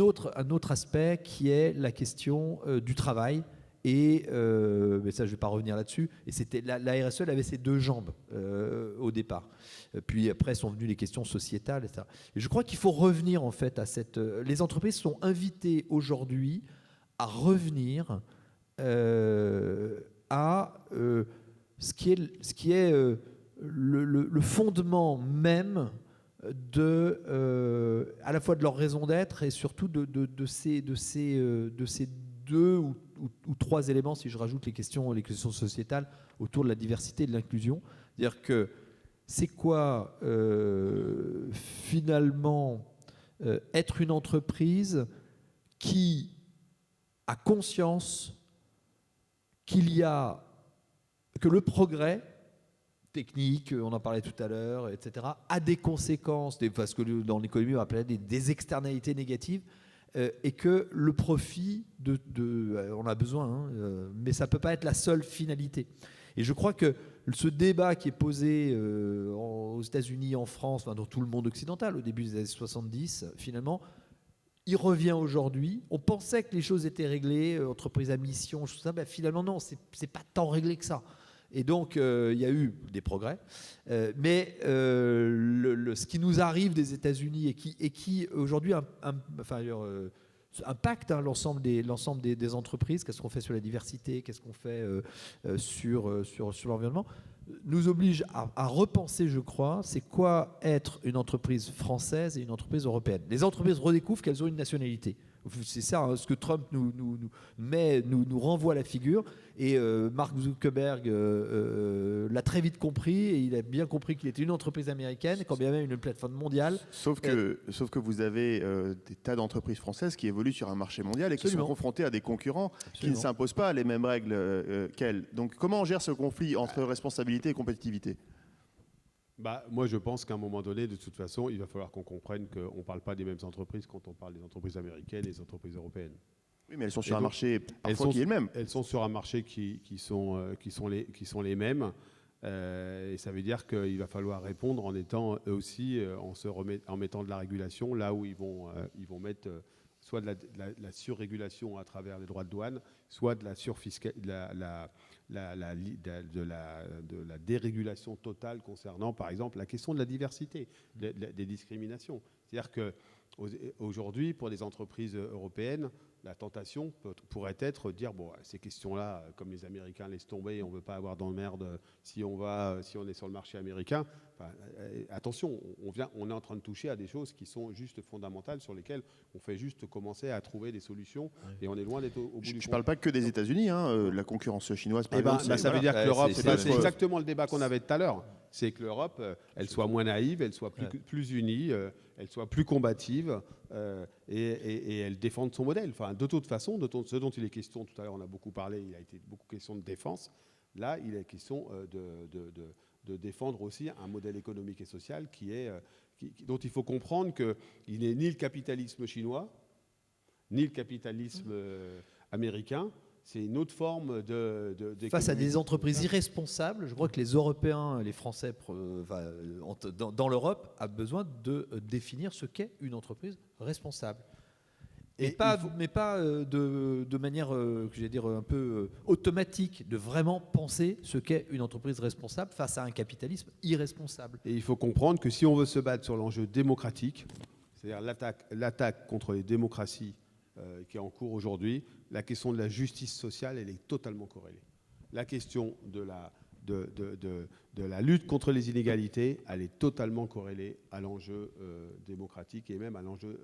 autre aspect qui est la question du travail. Et mais ça, je ne vais pas revenir là-dessus. Et c'était la RSE, elle avait ses deux jambes au départ. Puis après sont venues les questions sociétales, etc. Et je crois qu'il faut revenir en fait à cette. Les entreprises sont invitées aujourd'hui à revenir à ce qui est le fondement même à la fois de leur raison d'être et surtout de ces deux ou trois éléments, si je rajoute les questions sociétales autour de la diversité et de l'inclusion. C'est-à-dire que c'est quoi finalement être une entreprise qui a conscience que le progrès technique, on en parlait tout à l'heure, etc., a des conséquences, parce que dans l'économie on va appeler des externalités négatives, et que le profit, on a besoin, mais ça ne peut pas être la seule finalité. Et je crois que ce débat qui est posé aux États-Unis, en France, dans tout le monde occidental, au début des années 70, finalement, il revient aujourd'hui. On pensait que les choses étaient réglées, entreprises à mission, tout ça, ben finalement non, c'est pas tant réglé que ça. Et donc, il y a eu des progrès. Mais ce qui nous arrive des États-Unis et qui aujourd'hui impacte l'ensemble des entreprises, qu'est-ce qu'on fait sur la diversité, qu'est-ce qu'on fait sur l'environnement, nous oblige à repenser, je crois, c'est quoi être une entreprise française et une entreprise européenne. Les entreprises redécouvrent qu'elles ont une nationalité. C'est ça, ce que Trump nous renvoie à la figure. Et Mark Zuckerberg l'a très vite compris, et il a bien compris qu'il était une entreprise américaine, quand bien même une plateforme mondiale. Sauf que vous avez des tas d'entreprises françaises qui évoluent sur un marché mondial et qui sont confrontées à des concurrents qui ne s'imposent pas les mêmes règles qu'elles. Donc comment on gère ce conflit entre responsabilité et compétitivité ? Moi, je pense qu'à un moment donné, de toute façon, il va falloir qu'on comprenne qu'on ne parle pas des mêmes entreprises quand on parle des entreprises américaines et des entreprises européennes. Oui, mais elles sont sur un marché parfois qui est le même. Elles sont sur un marché qui sont les mêmes. Et ça veut dire qu'il va falloir répondre en étant eux aussi, en mettant de la régulation là où ils vont mettre soit de la surrégulation à travers les droits de douane, soit de la dérégulation totale concernant, par exemple, la question de la diversité, des discriminations. C'est-à-dire qu'aujourd'hui, pour des entreprises européennes, la tentation pourrait être de dire, bon, ces questions-là, comme les Américains laissent tomber, on ne veut pas avoir d'emmerde si on est sur le marché américain. Enfin, attention, on est en train de toucher à des choses qui sont juste fondamentales, sur lesquelles on fait juste commencer à trouver des solutions, et on est loin d'être au bout du compte. Je ne parle pas que des États-Unis, la concurrence chinoise, par exemple. Ça veut dire que l'Europe, c'est exactement le débat qu'on avait tout à l'heure. C'est que l'Europe, elle soit moins naïve, elle soit plus unie, elle soit plus combative, et elle défende son modèle. Enfin, de toute façon, ce dont il est question tout à l'heure, on a beaucoup parlé, il a été beaucoup question de défense. Là, il est question de défendre aussi un modèle économique et social dont il faut comprendre qu'il n'est ni le capitalisme chinois, ni le capitalisme américain. C'est une autre forme d'économie. Face à des entreprises irresponsables, je crois que les Européens, les Français dans l'Europe a besoin de définir ce qu'est une entreprise responsable. Mais pas de manière, j'allais dire, un peu automatique, de vraiment penser ce qu'est une entreprise responsable face à un capitalisme irresponsable. Et il faut comprendre que si on veut se battre sur l'enjeu démocratique, c'est-à-dire l'attaque contre les démocraties qui est en cours aujourd'hui, la question de la justice sociale, elle est totalement corrélée. La question de la lutte contre les inégalités, elle est totalement corrélée à l'enjeu démocratique et même à l'enjeu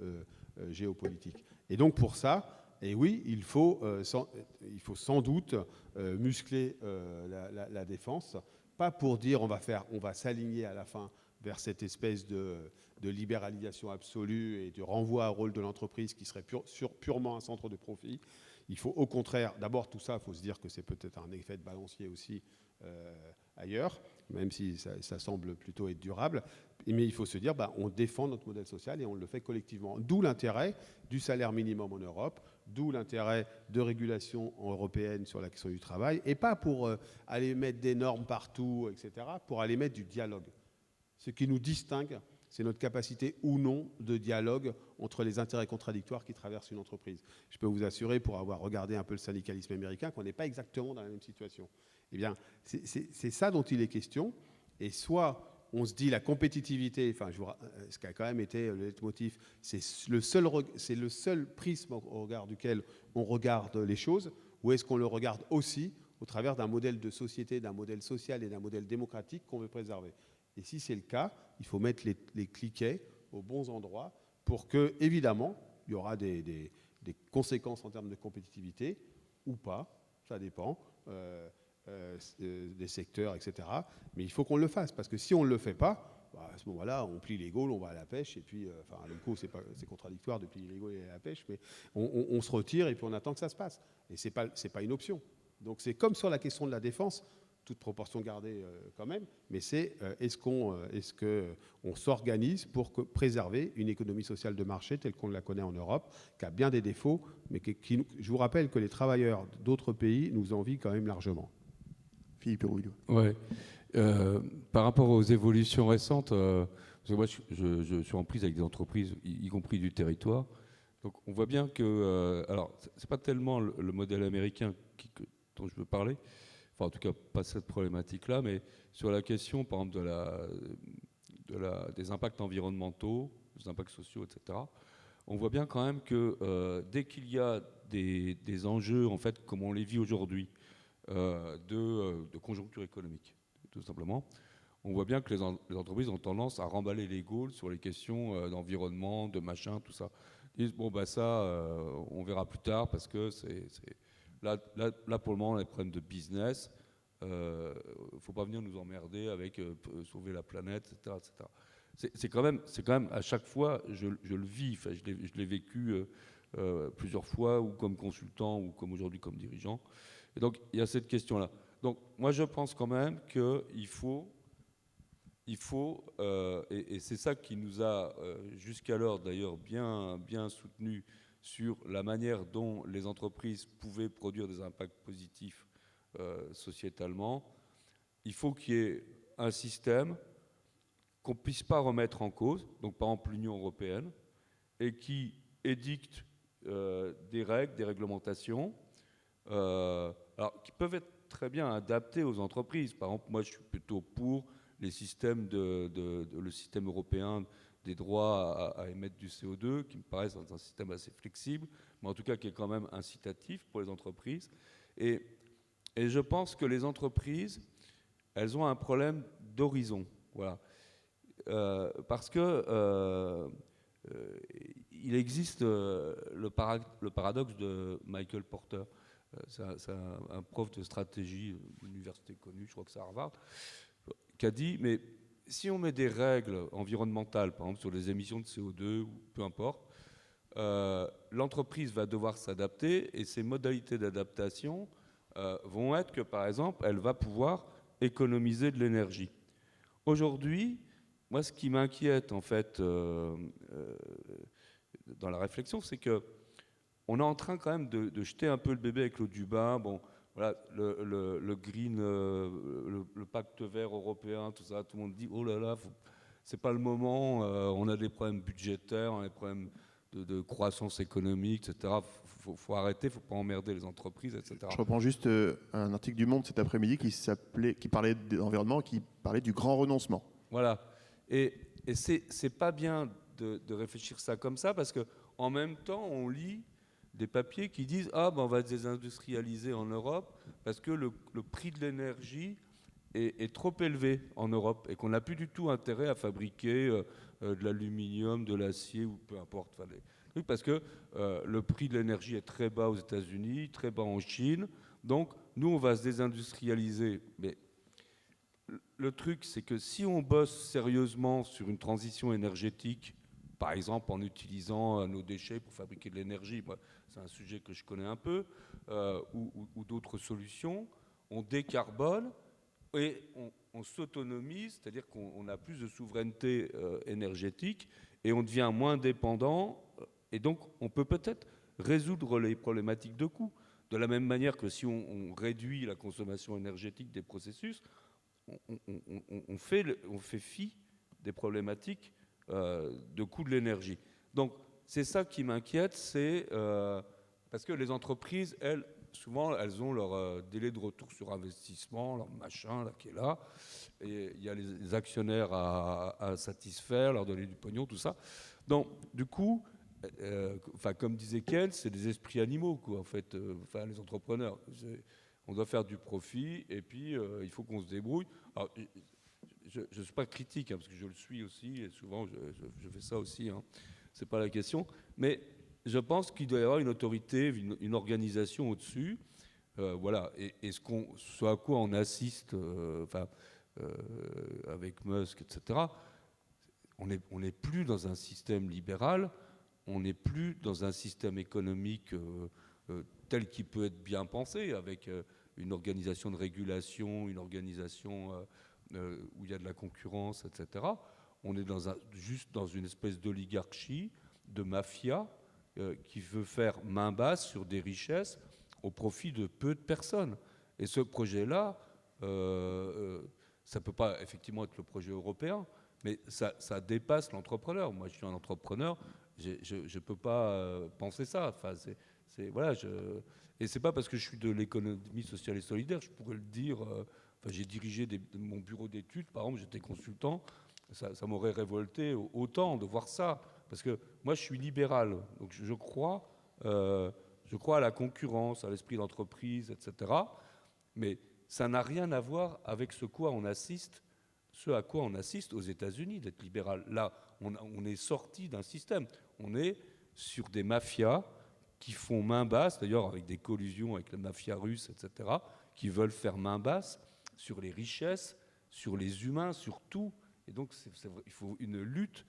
géopolitique. Et donc pour ça, et oui, il faut sans doute muscler la défense, pas pour dire on va s'aligner à la fin vers cette espèce de libéralisation absolue et de renvoi à rôle de l'entreprise qui serait purement un centre de profit. Il faut au contraire, d'abord tout ça, il faut se dire que c'est peut-être un effet de balancier aussi ailleurs, même si ça semble plutôt être durable. Mais il faut se dire, on défend notre modèle social et on le fait collectivement. D'où l'intérêt du salaire minimum en Europe, d'où l'intérêt de régulation européenne sur la question du travail, et pas pour aller mettre des normes partout, etc., pour aller mettre du dialogue. Ce qui nous distingue, c'est notre capacité ou non de dialogue entre les intérêts contradictoires qui traversent une entreprise. Je peux vous assurer, pour avoir regardé un peu le syndicalisme américain, qu'on n'est pas exactement dans la même situation. Eh bien, c'est ça dont il est question. Et soit on se dit la compétitivité, ce qui a quand même été le leitmotiv, c'est le seul prisme au regard duquel on regarde les choses, ou est-ce qu'on le regarde aussi au travers d'un modèle de société, d'un modèle social et d'un modèle démocratique qu'on veut préserver. Et si c'est le cas, il faut mettre les cliquets aux bons endroits pour que, évidemment, il y aura des conséquences en termes de compétitivité ou pas, ça dépend, des secteurs, etc. Mais il faut qu'on le fasse, parce que si on ne le fait pas, à ce moment-là, on plie les Gaules, on va à la pêche, et puis, le coup, c'est contradictoire de plier les Gaules et aller à la pêche, mais on se retire et puis on attend que ça se passe. Et c'est pas une option. Donc c'est comme sur la question de la défense, toute proportion gardée quand même, mais c'est est-ce qu'on s'organise pour préserver une économie sociale de marché telle qu'on la connaît en Europe, qui a bien des défauts, mais je vous rappelle que les travailleurs d'autres pays nous envient quand même largement. Philippe Rouillot. Ouais. Par rapport aux évolutions récentes, parce que moi je suis en prise avec des entreprises, y compris du territoire, donc on voit bien que, alors c'est pas tellement le modèle américain dont je veux parler, enfin en tout cas pas cette problématique-là, mais sur la question par exemple des impacts environnementaux, des impacts sociaux, etc. On voit bien quand même que dès qu'il y a des enjeux, en fait, comme on les vit aujourd'hui, de conjoncture économique, tout simplement, on voit bien que les entreprises ont tendance à remballer les Gaules sur les questions d'environnement, de machin, tout ça. Ils disent, bon, ça, on verra plus tard, parce que là, pour le moment, on a des problèmes de business. Il ne faut pas venir nous emmerder avec sauver la planète, etc. etc. C'est quand même, à chaque fois, je le vis, je l'ai vécu plusieurs fois, ou comme consultant, ou comme aujourd'hui comme dirigeant. Et donc, il y a cette question-là. Donc, moi, je pense quand même qu'il faut et c'est ça qui nous a, jusqu'alors d'ailleurs, bien soutenu sur la manière dont les entreprises pouvaient produire des impacts positifs sociétalement. Il faut qu'il y ait un système qu'on ne puisse pas remettre en cause, donc par exemple l'Union européenne, et qui édicte des règles, des réglementations, alors, qui peuvent être très bien adaptées aux entreprises. Par exemple, moi, je suis plutôt pour les systèmes le système européen des droits à émettre du CO2, qui me paraissent un système assez flexible, mais en tout cas qui est quand même incitatif pour les entreprises. Et je pense que les entreprises, elles ont un problème d'horizon. Voilà. Parce que il existe le paradoxe de Michael Porter. C'est un prof de stratégie d'une université connue, je crois que c'est Harvard, qui a dit, mais si on met des règles environnementales, par exemple sur les émissions de CO2, ou peu importe, l'entreprise va devoir s'adapter, et ses modalités d'adaptation vont être que, par exemple, elle va pouvoir économiser de l'énergie. Aujourd'hui, moi, ce qui m'inquiète, en fait, dans la réflexion, c'est que on est en train quand même de jeter un peu le bébé avec l'eau du bain. Bon, voilà, le green, le pacte vert européen, tout ça, tout le monde dit oh là là, c'est pas le moment. On a des problèmes budgétaires, on a des problèmes de croissance économique, etc. Faut arrêter, faut pas emmerder les entreprises, etc. Je reprends juste un article du Monde cet après-midi qui parlait d'environnement, qui parlait du grand renoncement. Voilà. Et c'est pas bien de réfléchir ça comme ça, parce que en même temps, on lit des papiers qui disent ah ben on va désindustrialiser en Europe parce que le prix de l'énergie est trop élevé en Europe et qu'on n'a plus du tout intérêt à fabriquer de l'aluminium, de l'acier ou peu importe, enfin, les trucs, parce que le prix de l'énergie est très bas aux États-Unis, très bas en Chine. Donc nous on va se désindustrialiser. Mais le truc, c'est que si on bosse sérieusement sur une transition énergétique, par exemple en utilisant nos déchets pour fabriquer de l'énergie, c'est un sujet que je connais un peu, ou d'autres solutions, on décarbone et on s'autonomise, c'est-à-dire qu'on a plus de souveraineté énergétique et on devient moins dépendant, et donc on peut peut-être résoudre les problématiques de coût. De la même manière que si on réduit la consommation énergétique des processus, on fait fi des problématiques de coût de l'énergie. Donc c'est ça qui m'inquiète, c'est parce que les entreprises, elles, souvent, elles ont leur délai de retour sur investissement, leur machin là, qui est là, et il y a les actionnaires à satisfaire, leur donner du pognon, tout ça. Donc du coup, comme disait Ken, c'est des esprits animaux, quoi, en fait, les entrepreneurs. On doit faire du profit, et puis il faut qu'on se débrouille. Alors, je ne suis pas critique, hein, parce que je le suis aussi, et souvent je fais ça aussi, hein. C'est pas la question. Mais je pense qu'il doit y avoir une autorité, une organisation au-dessus. Voilà. Et ce à quoi on assiste avec Musk, etc., on n'est plus dans un système libéral, on n'est plus dans un système économique tel qu'il peut être bien pensé, avec une organisation de régulation, une organisation où il y a de la concurrence, etc. On est juste dans une espèce d'oligarchie, de mafia, qui veut faire main basse sur des richesses au profit de peu de personnes. Et ce projet-là, ça ne peut pas effectivement être le projet européen, mais ça dépasse l'entrepreneur. Moi, je suis un entrepreneur, je ne peux pas penser ça. Enfin, voilà, et c'est pas parce que je suis de l'économie sociale et solidaire, je pourrais le dire. J'ai dirigé mon bureau d'études, par exemple, j'étais consultant. Ça m'aurait révolté autant de voir ça, parce que moi, je suis libéral, donc je crois à la concurrence, à l'esprit d'entreprise, etc. Mais ça n'a rien à voir avec ce à quoi on assiste aux États-Unis, d'être libéral. Là, on est sorti d'un système. On est sur des mafias qui font main basse, d'ailleurs avec des collusions avec la mafia russe, etc., qui veulent faire main basse sur les richesses, sur les humains, sur tout. Et donc, il faut une lutte,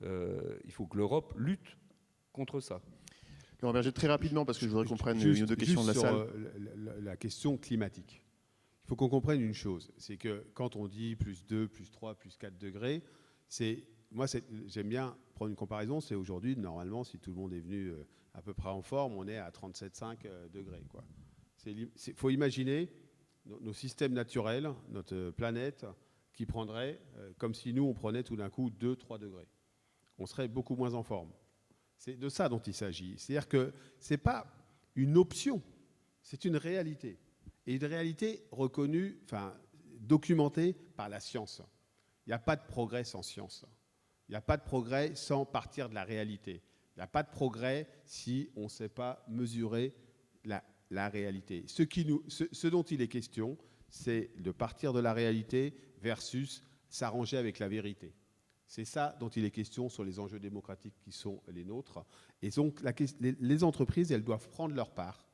il faut que l'Europe lutte contre ça. Laurent Berger, très rapidement, parce que je voudrais qu'on prenne une ou deux questions de la salle. La question climatique. Il faut qu'on comprenne une chose, c'est que quand on dit plus 2, plus 3, plus 4 degrés, j'aime bien prendre une comparaison, c'est aujourd'hui, normalement, si tout le monde est venu à peu près en forme, on est à 37,5 degrés. Il faut imaginer nos systèmes naturels, notre planète, qui prendrait, comme si nous, on prenait tout d'un coup 2-3 degrés. On serait beaucoup moins en forme. C'est de ça dont il s'agit. C'est-à-dire que ce n'est pas une option, c'est une réalité. Et une réalité reconnue, documentée par la science. Il n'y a pas de progrès sans science. Il n'y a pas de progrès sans partir de la réalité. Il n'y a pas de progrès si on ne sait pas mesurer la réalité. Ce dont il est question, c'est de partir de la réalité versus s'arranger avec la vérité. C'est ça dont il est question sur les enjeux démocratiques qui sont les nôtres. Et donc, les entreprises, elles doivent prendre leur part.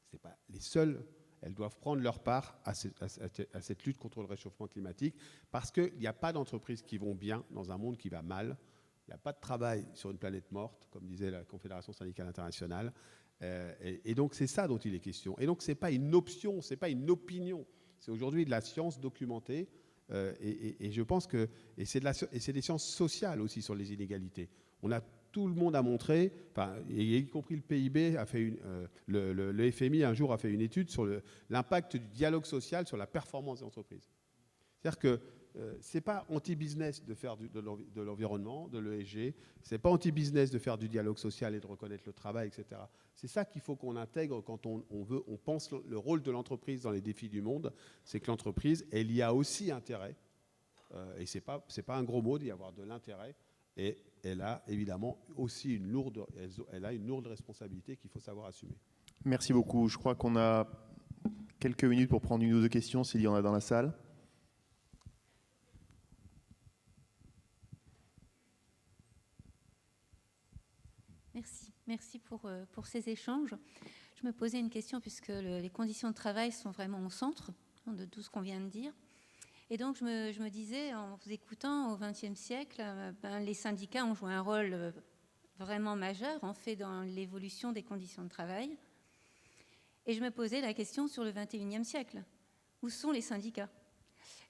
Ce n'est pas les seules. Elles doivent prendre leur part à cette lutte contre le réchauffement climatique, parce qu'il n'y a pas d'entreprises qui vont bien dans un monde qui va mal. Il n'y a pas de travail sur une planète morte, comme disait la Confédération syndicale internationale. Et donc, c'est ça dont il est question. Et donc, ce n'est pas une option, ce n'est pas une opinion. C'est aujourd'hui de la science documentée. Et je pense que c'est des sciences sociales aussi sur les inégalités. Tout le monde a montré, y compris le PIB, le FMI un jour a fait une étude sur l'impact du dialogue social sur la performance des entreprises. C'est-à-dire que ce n'est pas anti-business de faire de l'environnement, de l'ESG, ce n'est pas anti-business de faire du dialogue social et de reconnaître le travail, etc. C'est ça qu'il faut qu'on intègre quand on pense le rôle de l'entreprise dans les défis du monde, c'est que l'entreprise, elle y a aussi intérêt, et ce n'est pas un gros mot d'y avoir de l'intérêt, et elle a évidemment aussi une lourde responsabilité qu'il faut savoir assumer. Merci beaucoup. Je crois qu'on a quelques minutes pour prendre une ou deux questions s'il y en a dans la salle. Merci pour ces échanges. Je me posais une question puisque les conditions de travail sont vraiment au centre de tout ce qu'on vient de dire. Et donc, je me disais, en vous écoutant, au XXe siècle, les syndicats ont joué un rôle vraiment majeur, en fait, dans l'évolution des conditions de travail. Et je me posais la question sur le XXIe siècle. Où sont les syndicats ?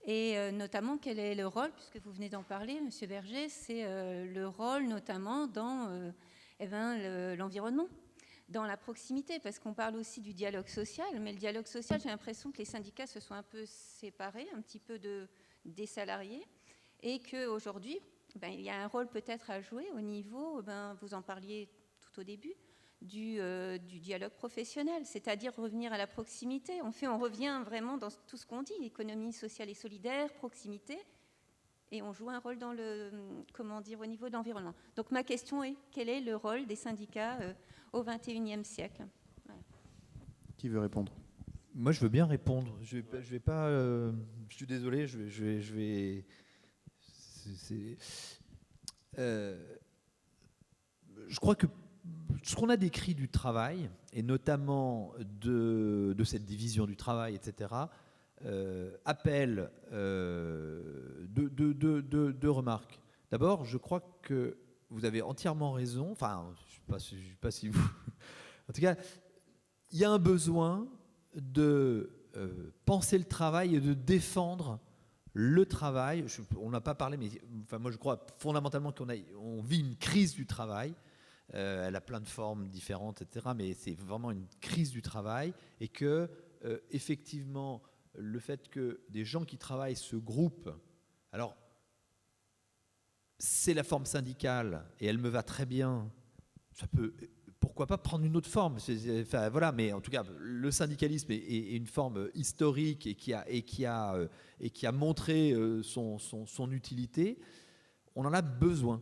Et notamment, quel est le rôle, puisque vous venez d'en parler, M. Berger, c'est le rôle notamment dans l'environnement, dans la proximité, parce qu'on parle aussi du dialogue social, mais le dialogue social, j'ai l'impression que les syndicats se sont un peu séparés, un petit peu des salariés, et qu'aujourd'hui, il y a un rôle peut-être à jouer au niveau, vous en parliez tout au début, du dialogue professionnel, c'est-à-dire revenir à la proximité. On revient vraiment dans tout ce qu'on dit, économie sociale et solidaire, proximité, et on joue un rôle dans au niveau de l'environnement. Donc ma question est, quel est le rôle des syndicats au XXIe siècle ? Voilà. Qui veut répondre ? Moi, je veux bien répondre. Je vais pas. Je suis désolé. Je vais. Je crois que ce qu'on a décrit du travail, et notamment de cette division du travail, etc., appelle deux remarques. D'abord, je crois que vous avez entièrement raison. Enfin, je ne sais pas si vous... En tout cas, il y a un besoin de penser le travail et de défendre le travail. On n'a pas parlé, mais moi je crois fondamentalement qu'on vit une crise du travail. Elle a plein de formes différentes, etc. Mais c'est vraiment une crise du travail et que, effectivement, le fait que des gens qui travaillent se groupent, alors c'est la forme syndicale et elle me va très bien. Ça peut, pourquoi pas prendre une autre forme, enfin, voilà, mais en tout cas, le syndicalisme est une forme historique et qui a montré son utilité. On en a besoin.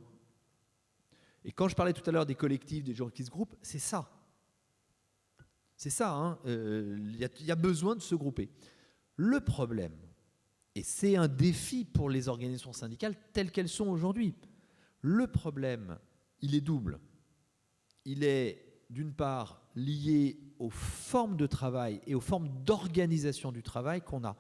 Et quand je parlais tout à l'heure des collectifs, des gens qui se groupent, c'est ça. C'est ça, hein. Y a besoin de se grouper. Le problème, et c'est un défi pour les organisations syndicales telles qu'elles sont aujourd'hui, le problème, il est double. Il est, d'une part, lié aux formes de travail et aux formes d'organisation du travail qu'on a.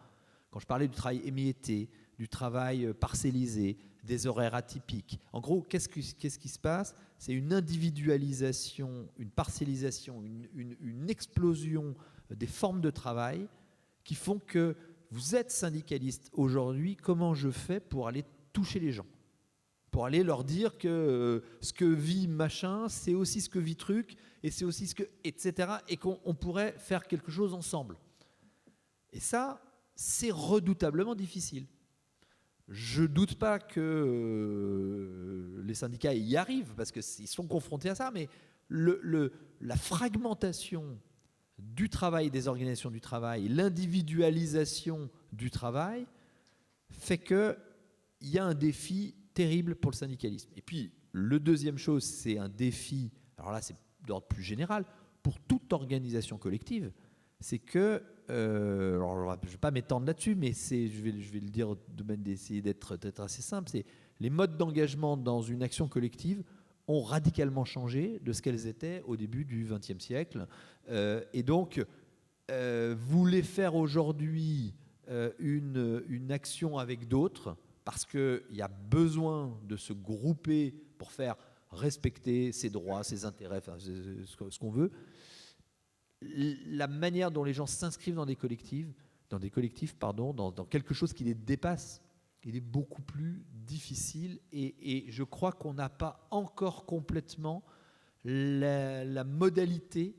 Quand je parlais du travail émietté, du travail parcellisé, des horaires atypiques. En gros, qu'est-ce qui se passe ? C'est une individualisation, une parcellisation, une explosion des formes de travail qui font que vous êtes syndicaliste aujourd'hui. Comment je fais pour aller toucher les gens ? Pour aller leur dire que ce que vit machin, c'est aussi ce que vit truc, et c'est aussi ce que... etc. Et qu'on pourrait faire quelque chose ensemble. Et ça, c'est redoutablement difficile. Je ne doute pas que les syndicats y arrivent, parce qu'ils sont confrontés à ça, mais la fragmentation du travail, des organisations du travail, l'individualisation du travail, fait qu'il y a un défi terrible pour le syndicalisme. Et puis, le deuxième chose, c'est un défi, alors là, c'est d'ordre plus général, pour toute organisation collective, c'est que, alors je ne vais pas m'étendre là-dessus, mais je vais le dire de même d'essayer d'être assez simple, c'est les modes d'engagement dans une action collective ont radicalement changé de ce qu'elles étaient au début du XXe siècle. Et donc, vous voulez faire aujourd'hui une action avec d'autres, parce qu'il y a besoin de se grouper pour faire respecter ses droits, ses intérêts, enfin, ce qu'on veut. La manière dont les gens s'inscrivent dans des collectifs dans quelque chose qui les dépasse, il est beaucoup plus difficile. Et je crois qu'on n'a pas encore complètement la modalité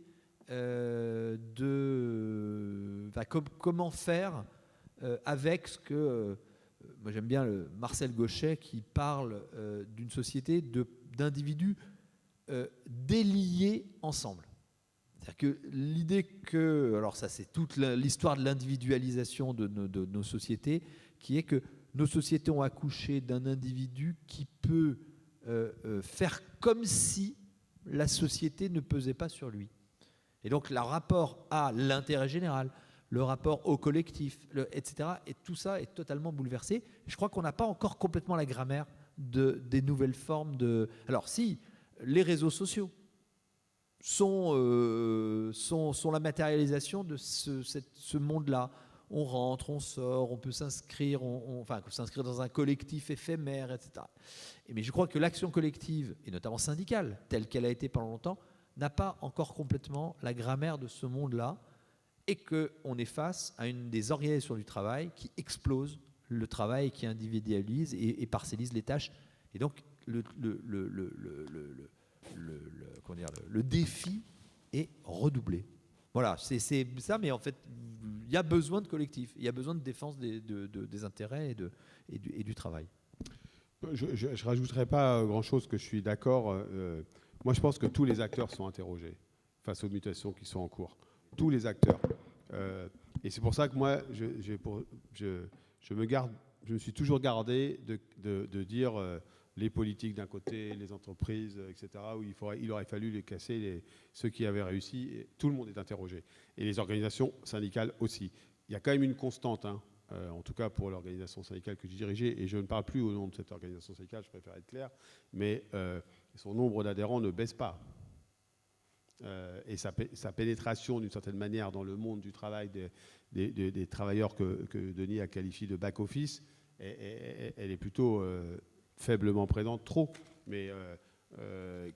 comment faire avec ce que... moi j'aime bien Marcel Gauchet qui parle d'une société d'individus déliés ensemble. C'est-à-dire que l'idée que... Alors ça c'est toute l'histoire de l'individualisation de nos sociétés, qui est que nos sociétés ont accouché d'un individu qui peut faire comme si la société ne pesait pas sur lui. Et donc le rapport à l'intérêt général, le rapport au collectif, etc. Et tout ça est totalement bouleversé. Je crois qu'on n'a pas encore complètement la grammaire des nouvelles formes de... Alors si, les réseaux sociaux sont la matérialisation de ce monde-là. On rentre, on sort, on peut s'inscrire, s'inscrire dans un collectif éphémère, etc. Mais je crois que l'action collective, et notamment syndicale, telle qu'elle a été pendant longtemps, n'a pas encore complètement la grammaire de ce monde-là, et qu'on est face à une des organisations du travail qui explose le travail, qui individualise et parcellise les tâches. Et donc le défi est redoublé. Voilà, c'est ça, mais en fait, il y a besoin de collectif, il y a besoin de défense des intérêts et du travail. Je ne rajouterai pas grand-chose, que je suis d'accord. Moi, je pense que tous les acteurs sont interrogés face aux mutations qui sont en cours. Tous les acteurs. Et c'est pour ça que moi, je me suis toujours gardé de dire les politiques d'un côté, les entreprises, etc., où il aurait fallu les casser, ceux qui avaient réussi. Et tout le monde est interrogé. Et les organisations syndicales aussi. Il y a quand même une constante, en tout cas pour l'organisation syndicale que j'ai dirigée, et je ne parle plus au nom de cette organisation syndicale, je préfère être clair, mais son nombre d'adhérents ne baisse pas. Et sa pénétration d'une certaine manière dans le monde du travail des travailleurs que Denis a qualifié de back-office, elle est plutôt faiblement présente, trop, mais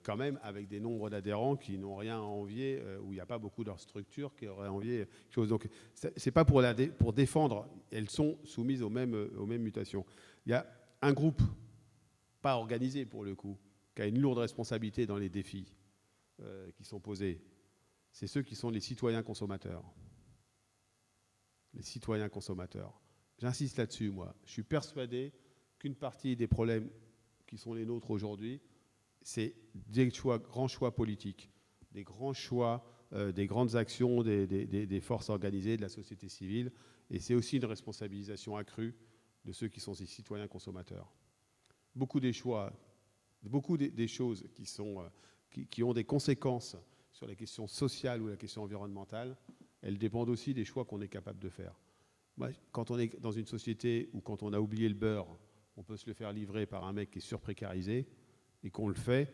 quand même avec des nombres d'adhérents qui n'ont rien à envier, où il n'y a pas beaucoup de leur structure qui auraient envié quelque chose. Donc c'est pas pour défendre, elles sont soumises aux mêmes mutations. Il y a un groupe, pas organisé pour le coup, qui a une lourde responsabilité dans les défis qui sont posés. C'est ceux qui sont les citoyens consommateurs. Les citoyens consommateurs. J'insiste là-dessus, moi. Je suis persuadé qu'une partie des problèmes qui sont les nôtres aujourd'hui, c'est des grands choix politiques, des grands choix, des grandes actions des forces organisées, de la société civile, et c'est aussi une responsabilisation accrue de ceux qui sont ces citoyens consommateurs. Beaucoup des choix, beaucoup des choses qui ont des conséquences sur les questions sociales ou la question environnementale, elles dépendent aussi des choix qu'on est capable de faire. Moi, quand on est dans une société où quand on a oublié le beurre, on peut se le faire livrer par un mec qui est surprécarisé et qu'on le fait,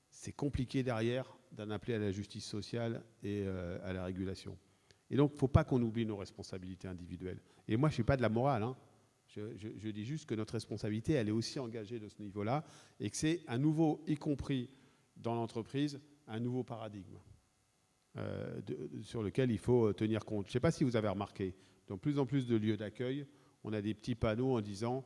c'est compliqué derrière d'en appeler à la justice sociale et à la régulation. Et donc, il ne faut pas qu'on oublie nos responsabilités individuelles. Et moi, je ne suis pas de la morale, Je dis juste que notre responsabilité, elle est aussi engagée de ce niveau-là et que c'est un nouveau, y compris dans l'entreprise, un nouveau paradigme sur lequel il faut tenir compte. Je ne sais pas si vous avez remarqué, dans plus en plus de lieux d'accueil, on a des petits panneaux en disant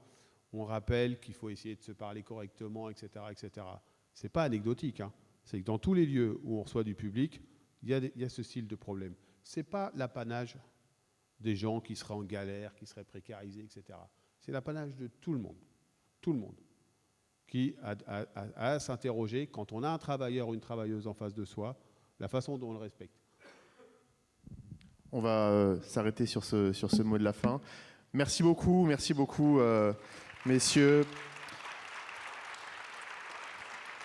on rappelle qu'il faut essayer de se parler correctement, etc. etc. Ce n'est pas anecdotique. C'est que dans tous les lieux où on reçoit du public, il y a ce style de problème. Ce n'est pas l'apanage des gens qui seraient en galère, qui seraient précarisés, etc. C'est l'apanage de tout le monde, qui a à s'interroger, quand on a un travailleur ou une travailleuse en face de soi, la façon dont on le respecte. On va s'arrêter sur ce mot de la fin. Merci beaucoup, messieurs.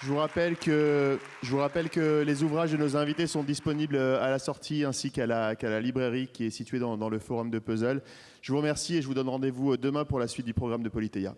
Je vous rappelle que les ouvrages de nos invités sont disponibles à la sortie ainsi qu'à la librairie qui est située dans le forum de Puzzle. Je vous remercie et je vous donne rendez-vous demain pour la suite du programme de Politeia.